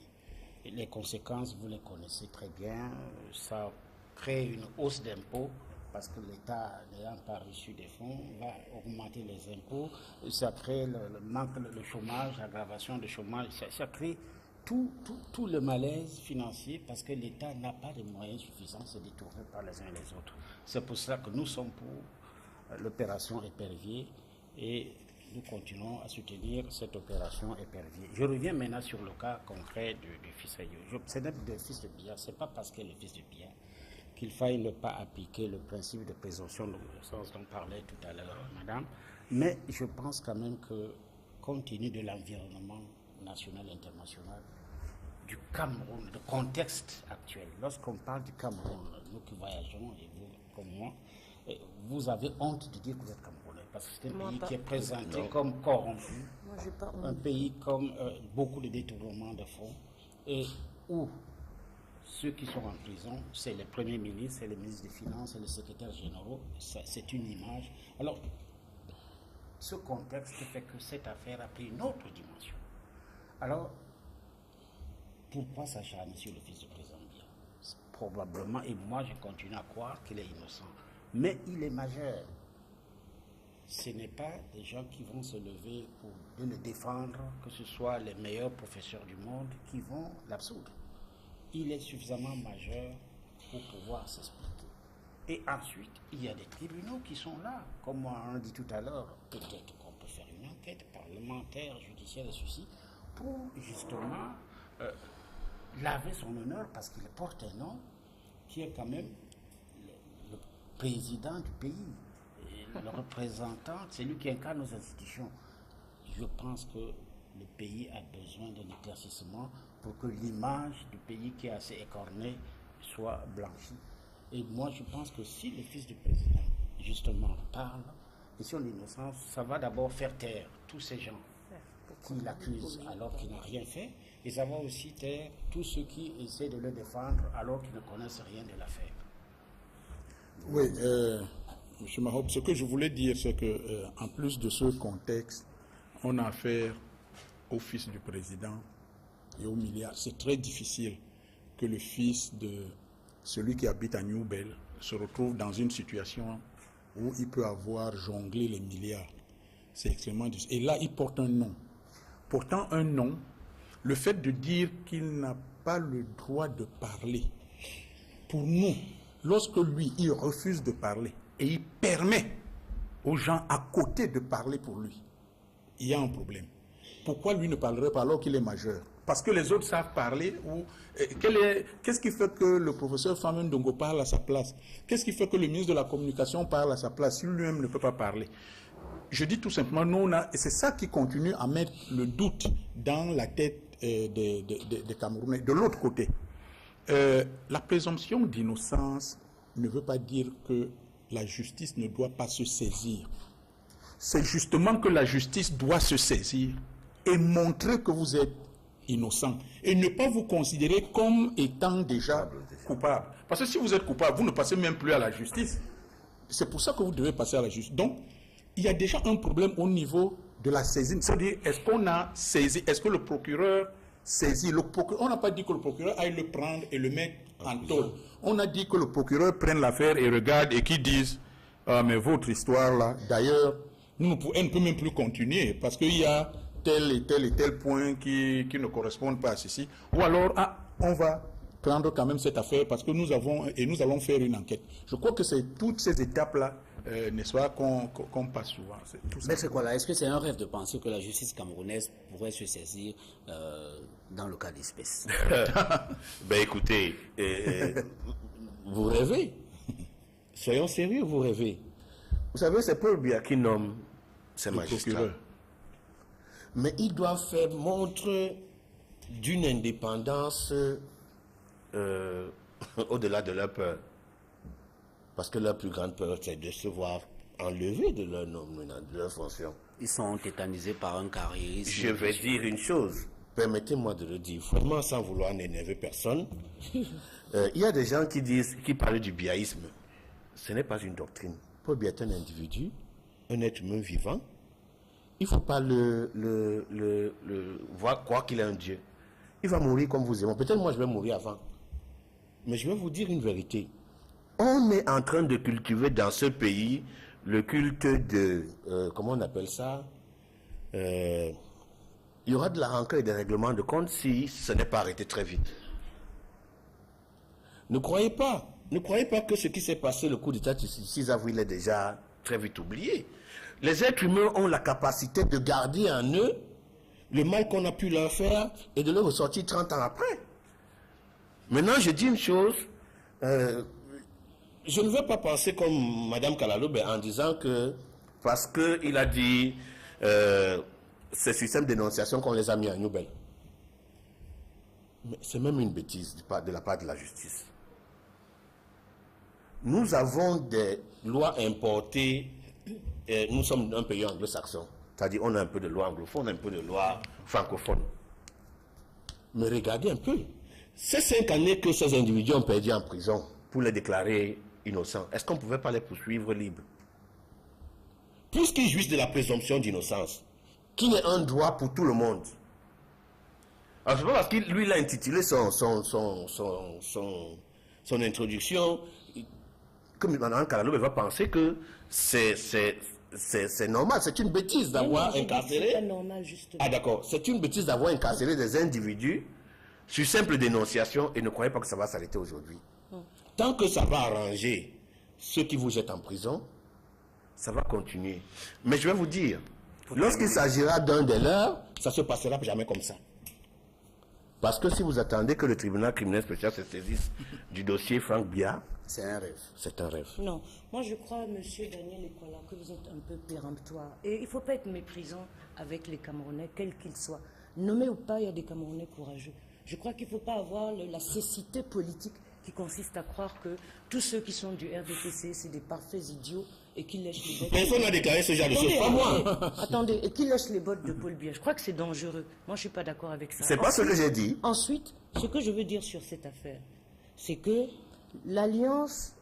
Et les conséquences, vous les connaissez très bien. Ça crée une hausse d'impôts parce que l'État, n'ayant pas reçu des fonds, va augmenter les impôts. Ça crée le manque, le chômage, l'aggravation du chômage. Ça crée tout le malaise financier parce que l'État n'a pas de moyens suffisants, c'est détourné par les uns et les autres. C'est pour ça que nous sommes pour l'opération Épervier et nous continuons à soutenir cette opération Épervier. Je reviens maintenant sur le cas concret du fils Ayou. C'est notre fils de Biya, ce n'est pas parce qu'il est le fils de Biya qu'il faille ne pas appliquer le principe de présomption d'innocence dont parlait tout à l'heure madame, mais je pense quand même que compte tenu de l'environnement national et international, du Cameroun, le contexte actuel. Lorsqu'on parle du Cameroun, nous qui voyageons, et vous comme moi, vous avez honte de dire que vous êtes Camerounais, parce que c'est un pays qui est présenté comme corrompu, un pays comme beaucoup de détournements de fonds, et où ceux qui sont en prison, c'est les premiers ministres, c'est les ministres des Finances, c'est les secrétaires généraux, c'est une image. Alors, ce contexte fait que cette affaire a pris une autre dimension. Alors, pourquoi s'acharner sur le fils du président Biya? Probablement, et moi je continue à croire qu'il est innocent. Mais il est majeur. Ce n'est pas des gens qui vont se lever pour le défendre, que ce soit les meilleurs professeurs du monde, qui vont l'absoudre. Il est suffisamment majeur pour pouvoir s'expliquer. Et ensuite, il y a des tribunaux qui sont là. Comme on a dit tout à l'heure, peut-être qu'on peut faire une enquête parlementaire, judiciaire et ceci, pour justement laver son honneur, parce qu'il porte un nom qui est quand même le président du pays, et le représentant, c'est lui qui incarne nos institutions. Je pense que le pays a besoin d'un éclaircissement pour que l'image du pays qui est assez écorné soit blanchie. Et moi, je pense que si le fils du président, justement, parle, et sur l'innocence, ça va d'abord faire taire tous ces gens qui l'accusent alors qu'il n'a rien fait, et ça va aussi taire tous ceux qui essaient de le défendre alors qu'ils ne connaissent rien de l'affaire. Oui, M. Mahop, ce que je voulais dire, c'est que en plus de ce contexte, on a affaire au fils du président et aux milliards. C'est très difficile que le fils de celui qui habite à New Bell se retrouve dans une situation où il peut avoir jonglé les milliards. C'est extrêmement difficile. Et là, il porte un nom. Portant un nom, le fait de dire qu'il n'a pas le droit de parler, pour nous, lorsque lui, il refuse de parler et il permet aux gens à côté de parler pour lui, il y a un problème. Pourquoi lui ne parlerait pas alors qu'il est majeur? Parce que les autres savent parler ou qu'est-ce qui fait que le professeur Famen Ndongo parle à sa place? Qu'est-ce qui fait que le ministre de la Communication parle à sa place si lui-même ne peut pas parler? Je dis tout simplement, nous, et c'est ça qui continue à mettre le doute dans la tête des Camerounais. De l'autre côté, la présomption d'innocence ne veut pas dire que la justice ne doit pas se saisir. C'est justement que la justice doit se saisir et montrer que vous êtes innocent et ne pas vous considérer comme étant déjà coupable. Parce que si vous êtes coupable, vous ne passez même plus à la justice. C'est pour ça que vous devez passer à la justice. Donc, il y a déjà un problème au niveau de la saisine. C'est-à-dire, est-ce qu'on a saisi, est-ce que le procureur saisit on n'a pas dit que le procureur aille le prendre et le mettre en tôle. On a dit que le procureur prenne l'affaire et regarde et qu'il dise mais votre histoire là, d'ailleurs, elle ne peut même plus continuer parce qu'il y a tel et tel point qui ne correspondent pas à ceci. Ou alors, on va prendre quand même cette affaire parce que nous allons faire une enquête. Je crois que c'est toutes ces étapes-là, n'est-ce pas, qu'on passe souvent. Mais c'est quoi là? Est-ce que c'est un rêve de penser que la justice camerounaise pourrait se saisir dans le cas d'espèce? Ben écoutez, vous rêvez. Soyons sérieux, vous rêvez. Vous savez, c'est Paul Biya qui nomme ces magistrats. Mais ils doivent faire montre d'une indépendance au-delà de leur peur. Parce que leur plus grande peur, c'est de se voir enlever de leur nom, de leur fonction. Ils sont tétanisés par un carriérisme. Je vais dire une chose, permettez-moi de le dire, vraiment sans vouloir n'énerver personne. Il y a des gens qui parlent du biaïsme. Ce n'est pas une doctrine. Paul Biya est un individu, un être humain vivant. Il ne faut pas voir croire qu'il est un Dieu. Il va mourir comme vous et moi. Peut-être moi je vais mourir avant. Mais je vais vous dire une vérité. On est en train de cultiver dans ce pays le culte de... comment on appelle ça? Il y aura de la rancœur et des règlements de compte si ce n'est pas arrêté très vite. Ne croyez pas que ce qui s'est passé le coup d'État du 6 avril est déjà très vite oublié. Les êtres humains ont la capacité de garder en eux le mal qu'on a pu leur faire et de le ressortir 30 ans après. Maintenant, je dis une chose, je ne veux pas penser comme Mme Kalaloube en disant que parce qu'il a dit ces systèmes de dénonciation qu'on les a mis à New Bell. Mais c'est même une bêtise de la part de la justice. Nous avons des lois importées, nous sommes un pays anglo-saxon, c'est-à-dire on a un peu de loi anglophone, un peu de loi francophone. Mais regardez un peu, ces 5 années que ces individus ont perdu en prison pour les déclarer innocents, est-ce qu'on ne pouvait pas les poursuivre libres? puisqu'il jouit de la présomption d'innocence, qui est un droit pour tout le monde. Alors, je pense parce qu'il lui, il a intitulé son introduction, comme Mme Kalaloube va penser que c'est normal, c'est une bêtise d'avoir incarcéré. C'est pas normal, justement. Ah d'accord, c'est une bêtise d'avoir incarcéré des individus sur simple dénonciation et ne croyez pas que ça va s'arrêter aujourd'hui. Tant que ça va arranger ceux qui vous jettent en prison, ça va continuer. Mais je vais vous dire, lorsqu'il s'agira d'un des leurs, ça ne se passera jamais comme ça. Parce que si vous attendez que le tribunal criminel spécial se saisisse du dossier Franck Biya, c'est un rêve. C'est un rêve. Non, moi je crois, monsieur Daniel Ekola, que vous êtes un peu péremptoire. Et il ne faut pas être méprisant avec les Camerounais, quels qu'ils soient. Nommés ou pas, il y a des Camerounais courageux. Je crois qu'il ne faut pas avoir la cécité politique qui consiste à croire que tous ceux qui sont du RDPC, c'est des parfaits idiots et qui lèchent les bottes. Personne n'a déclaré ce genre de choses, pas moi. Attendez, et qui lèchent les bottes de Paul Biya. Je crois que c'est dangereux. Moi, je ne suis pas d'accord avec ça. C'est pas ce que j'ai dit. Ensuite, ce que je veux dire sur cette affaire, c'est que l'Alliance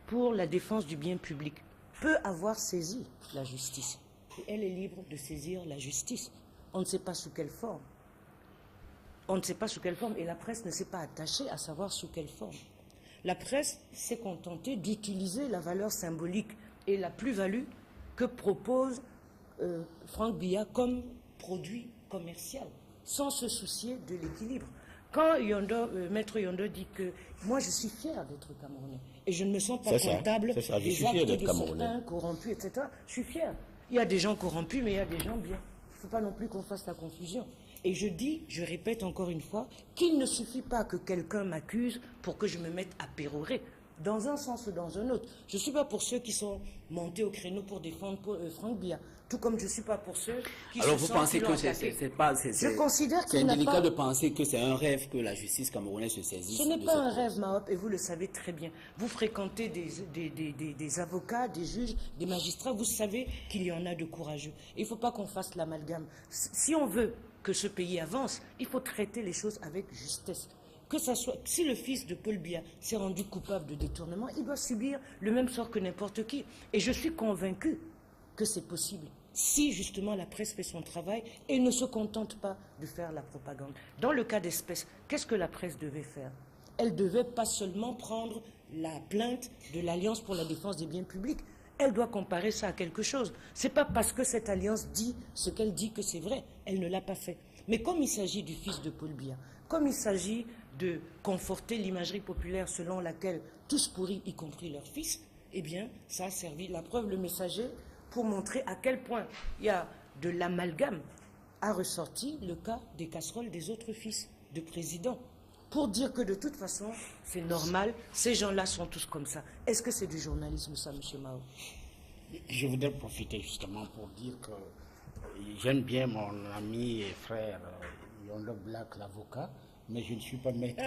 pour la défense du bien public peut avoir saisi la justice. Et elle est libre de saisir la justice. On ne sait pas sous quelle forme. On ne sait pas sous quelle forme, et la presse ne s'est pas attachée à savoir sous quelle forme. La presse s'est contentée d'utiliser la valeur symbolique et la plus-value que propose Franck Biya comme produit commercial, sans se soucier de l'équilibre. Quand Maître Yondo dit que moi je suis fier d'être Camerounais et je ne me sens pas comptable des actes de certains corrompus, etc. Je suis fier. Il y a des gens corrompus, mais il y a des gens bien. Il ne faut pas non plus qu'on fasse la confusion. Et je dis, je répète encore une fois, qu'il ne suffit pas que quelqu'un m'accuse pour que je me mette à pérorer, dans un sens ou dans un autre. Je ne suis pas pour ceux qui sont montés au créneau pour défendre Franck Biya, tout comme je ne suis pas pour ceux qui Alors se vous pensez que c'est pas... Je considère qu'il c'est n'a indélicat pas... de penser que c'est un rêve que la justice camerounaise se saisisse. Ce n'est pas un rêve, Mahop, et vous le savez très bien. Vous fréquentez des avocats, des juges, des magistrats, vous savez qu'il y en a de courageux. Il ne faut pas qu'on fasse l'amalgame. Si on veut que ce pays avance, il faut traiter les choses avec justesse. Que ça soit, si le fils de Paul Biya s'est rendu coupable de détournement, il doit subir le même sort que n'importe qui. Et je suis convaincu que c'est possible, si justement la presse fait son travail et ne se contente pas de faire la propagande. Dans le cas d'espèce, qu'est-ce que la presse devait faire? Elle devait pas seulement prendre la plainte de l'Alliance pour la défense des biens publics, elle doit comparer ça à quelque chose. Ce n'est pas parce que cette alliance dit ce qu'elle dit que c'est vrai, elle ne l'a pas fait. Mais comme il s'agit du fils de Paul Biya, comme il s'agit de conforter l'imagerie populaire selon laquelle tous pourris, y compris leur fils, eh bien, ça a servi, la preuve, le messager, pour montrer à quel point il y a de l'amalgame, a ressorti le cas des casseroles des autres fils de présidents, pour dire que de toute façon, c'est normal, ces gens-là sont tous comme ça. Est-ce que c'est du journalisme, ça, M. Mao? Je voudrais profiter justement pour dire que j'aime bien mon ami et frère Yondo Black, l'avocat, mais je ne suis pas maître.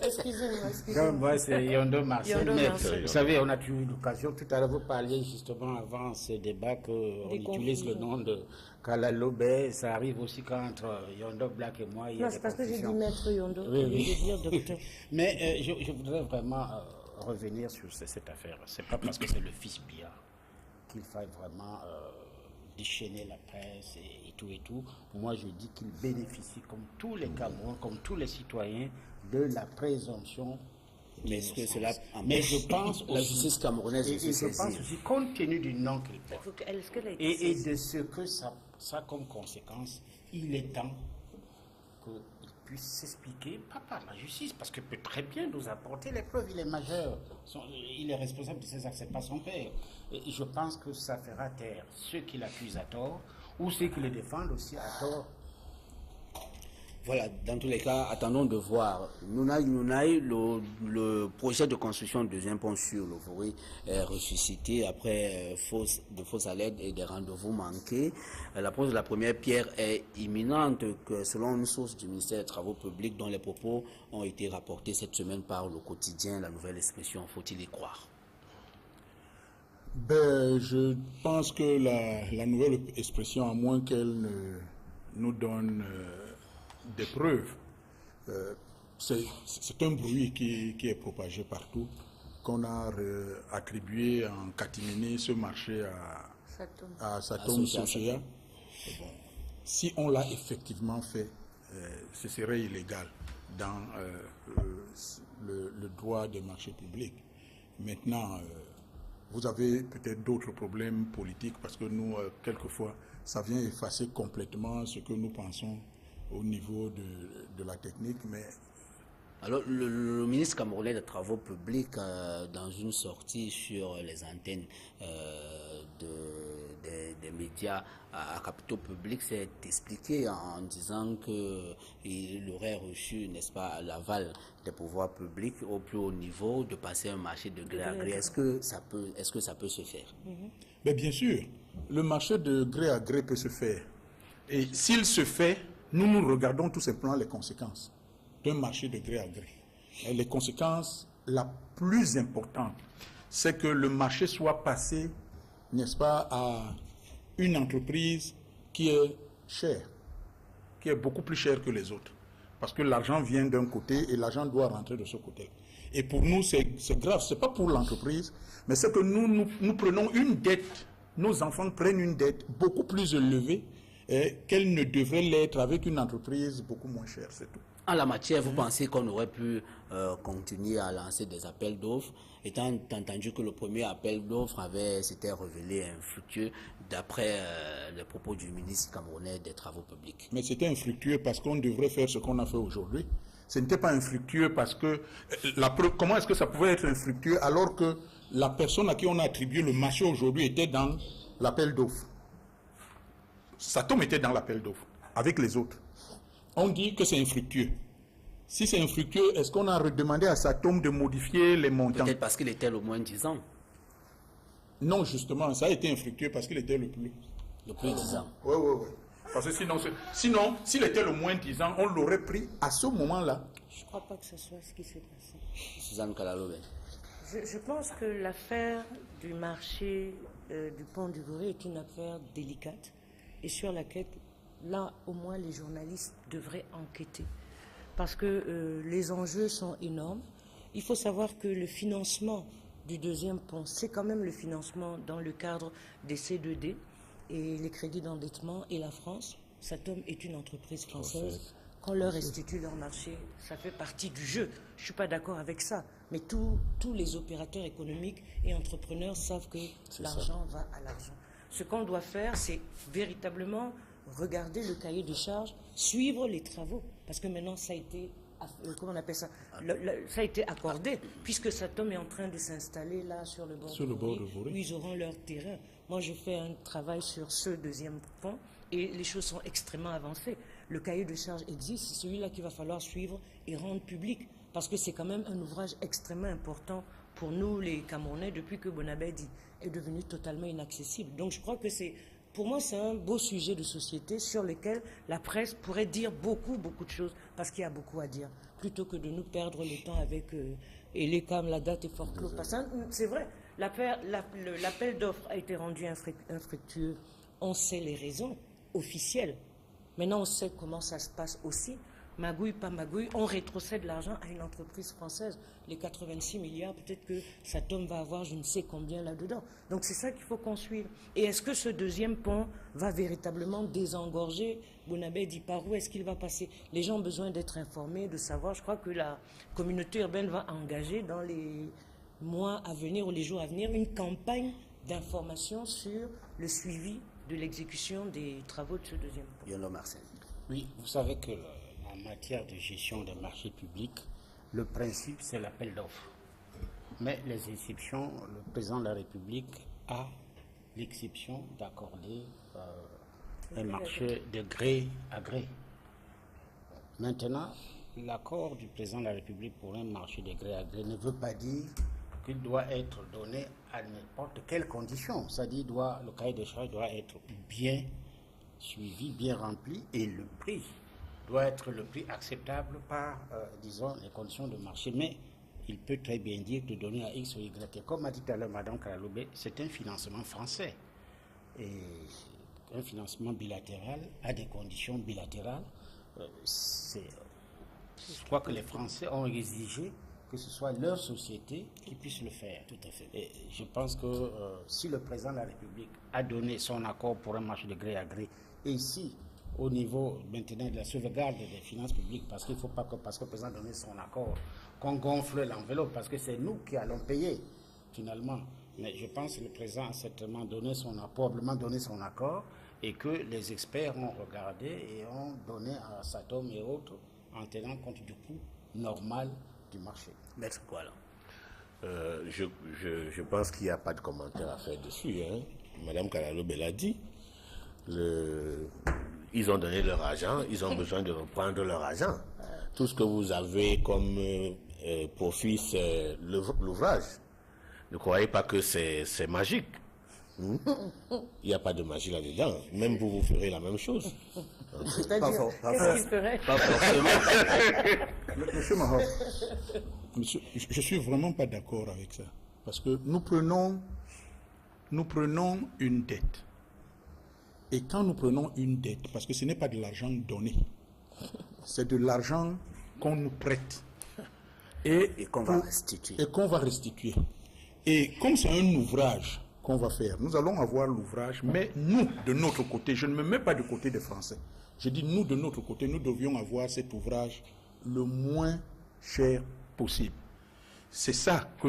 Excusez-moi. Moi, c'est Yondo Marcel. Yondo Mais Marcel. vous savez, on a eu l'occasion, tout à l'heure, vous parliez justement avant ce débat qu'on utilise le nom de Kalaloube. Ça arrive aussi quand entre Yondo Black et moi, il y a Non, des c'est parce que j'ai dit confusions. maître Yondo, Oui, au lieu oui. de dire docteur. Mais je voudrais vraiment revenir sur cette affaire. C'est pas parce que c'est le fils Biya qu'il faille vraiment déchaîner la presse et tout. Moi, je dis qu'il bénéficie, comme tous les Camerounais, comme tous les citoyens, de la présomption. Mais est-ce que cela Mais empêche je pense la aussi, justice camerounaise de et se je pense saisir? aussi, compte tenu du nom qu'il porte, Est-ce qu'elle a été et saisie? de ce que ça a comme conséquence, il est temps qu'il puisse s'expliquer, pas par la justice, parce qu'il peut très bien nous apporter les preuves, il est majeur, il est responsable de ses actes, c'est pas son père. Et je pense que ça fera taire ceux qui l'accusent à tort, ou ceux qui le défendent aussi à tort. Voilà, dans tous les cas, attendons de voir. Le projet de construction du deuxième pont sur le Voré est ressuscité après de fausses alertes et des rendez-vous manqués. La pose de la première pierre est imminente, que selon une source du ministère des Travaux publics, dont les propos ont été rapportés cette semaine par le quotidien La Nouvelle Expression. Faut-il y croire? Ben, je pense que la nouvelle expression, à moins qu'elle nous donne des preuves, c'est un bruit qui est propagé partout, qu'on a attribué en catimini ce marché à Satom Sochea. Bon, si on l'a effectivement fait, ce serait illégal dans le droit des marchés publics. Maintenant, vous avez peut-être d'autres problèmes politiques parce que nous, quelquefois, ça vient effacer complètement ce que nous pensons au niveau de la technique. Mais alors, le ministre camerounais des Travaux publics, dans une sortie sur les antennes des médias à capitaux publics, s'est expliqué en disant qu'il aurait reçu, n'est-ce pas, l'aval des pouvoirs publics au plus haut niveau de passer un marché de gré à gré. Est-ce que ça peut se faire? Mais bien sûr, le marché de gré à gré peut se faire. Et s'il se fait, nous regardons tout simplement les conséquences d'un marché de gré à gré. Et les conséquences, la plus importante, c'est que le marché soit passé, n'est-ce pas, à une entreprise qui est chère, qui est beaucoup plus chère que les autres. Parce que l'argent vient d'un côté et l'argent doit rentrer de ce côté. Et pour nous, c'est grave. Ce n'est pas pour l'entreprise, mais c'est que nous prenons une dette, nos enfants prennent une dette beaucoup plus élevée qu'elle ne devrait l'être avec une entreprise beaucoup moins chère, c'est tout. En la matière, vous pensez qu'on aurait pu continuer à lancer des appels d'offres, étant entendu que le premier appel d'offres s'était révélé infructueux d'après les propos du ministre camerounais des Travaux publics? Mais c'était infructueux parce qu'on devrait faire ce qu'on a fait aujourd'hui. Ce n'était pas infructueux parce que... comment est-ce que ça pouvait être infructueux alors que la personne à qui on a attribué le marché aujourd'hui était dans l'appel d'offres? Satom était dans l'appel d'offres avec les autres. On dit que c'est infructueux. Si c'est infructueux, est-ce qu'on a redemandé à Satom de modifier les montants? Peut-être parce qu'il était le moins 10 ans. Non, justement, ça a été infructueux parce qu'il était le plus 10 ans. Oui. Parce que sinon, s'il était le moins 10 ans, on l'aurait pris à ce moment-là. Je ne crois pas que ce soit ce qui s'est passé. Suzanne Kalalobe. Je pense que l'affaire du marché du pont du Gorée est une affaire délicate et sur laquelle, là, au moins, les journalistes devraient enquêter. Parce que les enjeux sont énormes. Il faut savoir que le financement du deuxième pont, c'est quand même le financement dans le cadre des C2D et les crédits d'endettement et la France. Satom est une entreprise française. Qu'on leur restitue leur marché, ça fait partie du jeu. Je ne suis pas d'accord avec ça. Mais tous les opérateurs économiques et entrepreneurs savent que l'argent va à l'argent. Ce qu'on doit faire, c'est véritablement regarder le cahier de charges, suivre les travaux. Parce que maintenant, ça a été, comment on appelle ça, ça a été accordé, puisque Satom est en train de s'installer là sur le bord de Gorée, où ils auront leur terrain. Moi, je fais un travail sur ce deuxième pont et les choses sont extrêmement avancées. Le cahier de charges existe, c'est celui-là qu'il va falloir suivre et rendre public, parce que c'est quand même un ouvrage extrêmement important pour nous, les Camerounais, depuis que Bonabedi est devenu totalement inaccessible. Donc je crois que pour moi, c'est un beau sujet de société sur lequel la presse pourrait dire beaucoup de choses, parce qu'il y a beaucoup à dire, plutôt que de nous perdre le temps avec Elecam, la date est fort clos. C'est vrai, l'appel d'offres a été rendu infructueux. On sait les raisons officielles. Maintenant, on sait comment ça se passe aussi. Magouille, pas magouille, on rétrocède l'argent à une entreprise française. Les 86 milliards, peut-être que Satom va avoir je ne sais combien là-dedans. Donc c'est ça qu'il faut qu'on suive. Et est-ce que ce deuxième pont va véritablement désengorger Bonabedi? Par où est-ce qu'il va passer? Les gens ont besoin d'être informés, de savoir. Je crois que la communauté urbaine va engager dans les mois à venir ou les jours à venir une campagne d'information sur le suivi de l'exécution des travaux de ce deuxième pont. Yolo Marcel. Oui, vous savez que en matière de gestion des marchés publics, le principe, c'est l'appel d'offres. Mais les exceptions, le président de la République a l'exception d'accorder un marché de gré à gré. Maintenant, l'accord du président de la République pour un marché de gré à gré ne veut pas dire qu'il doit être donné à n'importe quelle condition. C'est-à-dire le cahier de charges doit être bien suivi, bien rempli, et le prix doit être le prix acceptable par, disons, les conditions de marché. Mais il peut très bien dire de donner à X ou Y. Et comme a dit tout à l'heure Mme Kalalobe, c'est un financement français. Et un financement bilatéral à des conditions bilatérales. Je crois que les Français ont exigé que ce soit leur société qui puisse le faire. Tout à fait. Et je pense que si le président de la République a donné son accord pour un marché de gré à gré, et ici, au niveau maintenant de la sauvegarde des finances publiques, parce qu'il ne faut pas que, parce que le président a donné son accord, qu'on gonfle l'enveloppe, parce que c'est nous qui allons payer, finalement. Mais je pense que le président a certainement donné son accord, probablement donné son accord, et que les experts ont regardé et ont donné à Satom et autres, en tenant compte du coût normal du marché. Maître Kouala. Je pense qu'il n'y a pas de commentaire à faire dessus. Hein. Madame Kalalobe l'a dit. Ils ont donné leur argent, ils ont besoin de reprendre leur argent. Tout ce que vous avez comme profit, c'est l'ouvrage. Ne croyez pas que c'est magique. Il n'y a pas de magie là-dedans. Même vous ferez la même chose. C'est-à-dire, qu'est-ce qu'il ferait? Pas forcément. Monsieur Mahor, je suis vraiment pas d'accord avec ça. Parce que nous prenons une dette. Et quand nous prenons une dette, parce que ce n'est pas de l'argent donné, c'est de l'argent qu'on nous prête. Et qu'on va restituer. Et qu'on va restituer. Et comme c'est un ouvrage qu'on va faire, nous allons avoir l'ouvrage, mais nous, de notre côté, je ne me mets pas du côté des Français. Je dis nous, de notre côté, nous devions avoir cet ouvrage le moins cher possible. C'est ça que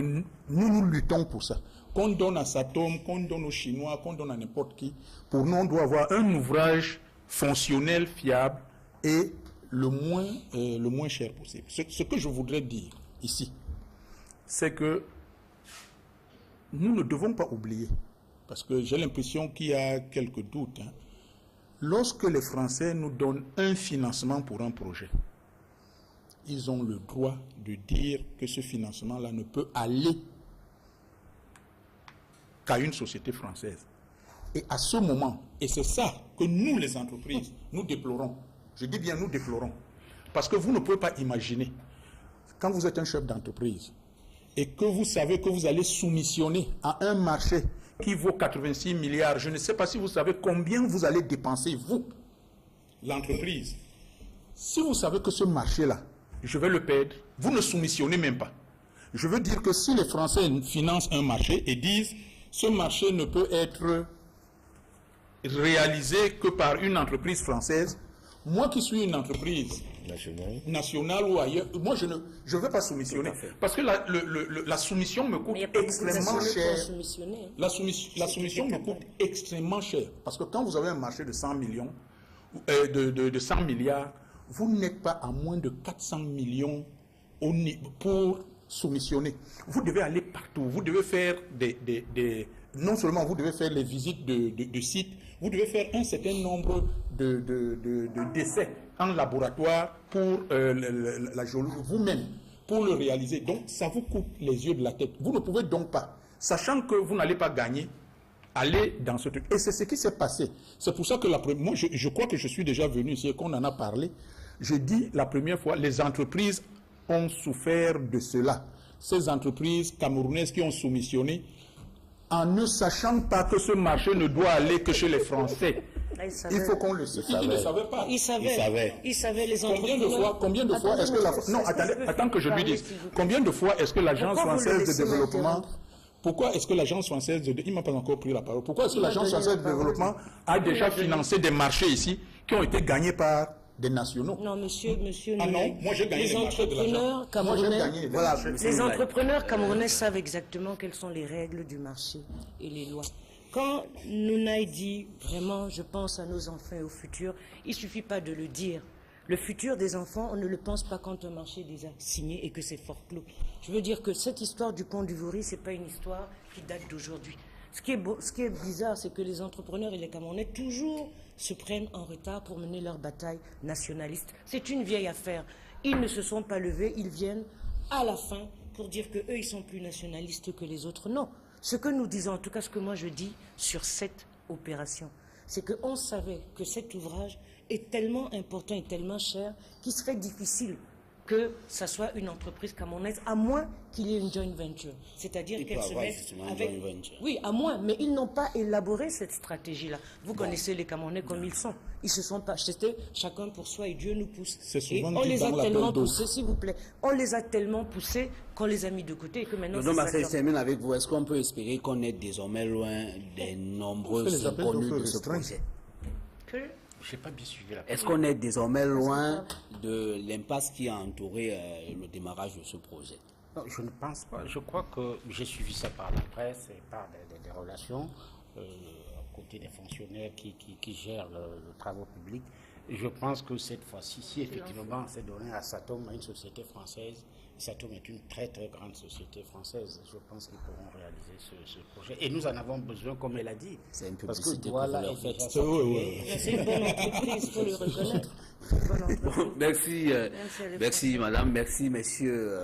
nous luttons pour ça. Qu'on donne à Satom, qu'on donne aux Chinois, qu'on donne à n'importe qui, pour nous, on doit avoir un ouvrage fonctionnel, fiable et le moins cher possible. Ce que je voudrais dire ici, c'est que nous ne devons pas oublier, parce que j'ai l'impression qu'il y a quelques doutes, hein. Lorsque les Français nous donnent un financement pour un projet, ils ont le droit de dire que ce financement-là ne peut aller qu'à une société française. Et à ce moment, et c'est ça que nous, les entreprises, nous déplorons. Je dis bien nous déplorons. Parce que vous ne pouvez pas imaginer, quand vous êtes un chef d'entreprise, et que vous savez que vous allez soumissionner à un marché qui vaut 86 milliards, je ne sais pas si vous savez combien vous allez dépenser, vous, l'entreprise. Si vous savez que ce marché-là, je vais le perdre, vous ne soumissionnez même pas. Je veux dire que si les Français financent un marché et disent ce marché ne peut être réalisé que par une entreprise française, moi qui suis une entreprise nationale ou ailleurs, moi je ne veux pas soumissionner. Parce que la soumission me coûte extrêmement cher. La soumission me coûte extrêmement cher. Parce que quand vous avez un marché de 100 millions, de 100 milliards, vous n'êtes pas à moins de 400 millions pour soumissionner. Vous devez aller partout. Vous devez faire non seulement vous devez faire les visites de sites, vous devez faire un certain nombre d'essais en laboratoire pour la géologie, vous-même, pour le réaliser. Donc, ça vous coûte les yeux de la tête. Vous ne pouvez donc pas, sachant que vous n'allez pas gagner, aller dans ce truc. Et c'est ce qui s'est passé. C'est pour ça que moi, je crois que je suis déjà venu ici et qu'on en a parlé. Je dis la première fois, les entreprises ont souffert de cela. Ces entreprises camerounaises qui ont soumissionné, en ne sachant pas que ce marché ne doit aller que chez les Français. Il faut qu'on le sache. Ils ne savaient pas. Ils savaient les entrepreneurs. Combien de fois est-ce que la... Non, attends que je lui dise. Combien de fois est-ce que l'Agence française de développement... Pourquoi est-ce que l'Agence française de... Il ne m'a pas encore pris la parole. Pourquoi est-ce que l'Agence française de développement a déjà financé des marchés ici qui ont été gagnés par des nationaux? Non, monsieur. Ah non, moi j'ai gagné les les marchés de l'Agence. Moi j'ai gagné. Voilà, les entrepreneurs camerounais savent exactement quelles sont les règles du marché et les lois. Quand Nounaï dit vraiment, je pense à nos enfants et au futur, il ne suffit pas de le dire. Le futur des enfants, on ne le pense pas quand un marché est déjà signé et que c'est fort clos. Je veux dire que cette histoire du pont du Vouri, ce n'est pas une histoire qui date d'aujourd'hui. Ce qui est bizarre, c'est que les entrepreneurs et les Camerounais toujours se prennent en retard pour mener leur bataille nationaliste. C'est une vieille affaire. Ils ne se sont pas levés, ils viennent à la fin pour dire qu'eux, ils sont plus nationalistes que les autres. Non. Ce que nous disons, en tout cas ce que moi je dis sur cette opération, c'est qu'on savait que cet ouvrage est tellement important et tellement cher qu'il serait difficile que ça soit une entreprise camerounaise, à moins qu'il y ait une joint venture. C'est-à-dire qu'elle se mette avec... Oui, à moins, mais ils n'ont pas élaboré cette stratégie-là. Vous connaissez les Camerounais comme ils sont. Ils se sont pas achetés chacun pour soi et Dieu nous pousse. Et on les a tellement poussés, s'il vous plaît, on les a tellement poussés qu'on les a mis de côté et que maintenant... Donc, Marcel, je termine avec vous. Est-ce qu'on peut espérer qu'on est désormais loin des nombreux inconnus de ce projet? Je n'ai pas bien suivi la Est-ce qu'on est désormais loin de l'impasse qui a entouré le démarrage de ce projet? Non, je ne pense pas. Je crois que j'ai suivi ça par la presse et par des relations à côté des fonctionnaires qui gèrent le travaux publics. Et je pense que cette fois-ci, si effectivement c'est donné à Satom, à une société française, Satom est une très très grande société française. Je pense qu'ils pourront réaliser ce projet. Et nous en avons besoin, comme elle a dit. C'est une parce publicité que voilà, que vous leur faites. C'est une bonne entreprise, il faut le reconnaître. Merci madame, merci messieurs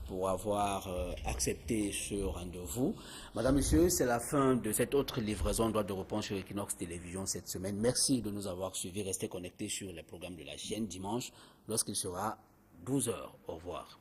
pour avoir accepté ce rendez-vous. Madame, monsieur, c'est la fin de cette autre livraison droit de réponse sur Equinox Télévision cette semaine. Merci de nous avoir suivis. Restez connectés sur les programmes de la chaîne dimanche lorsqu'il sera 12h. Au revoir.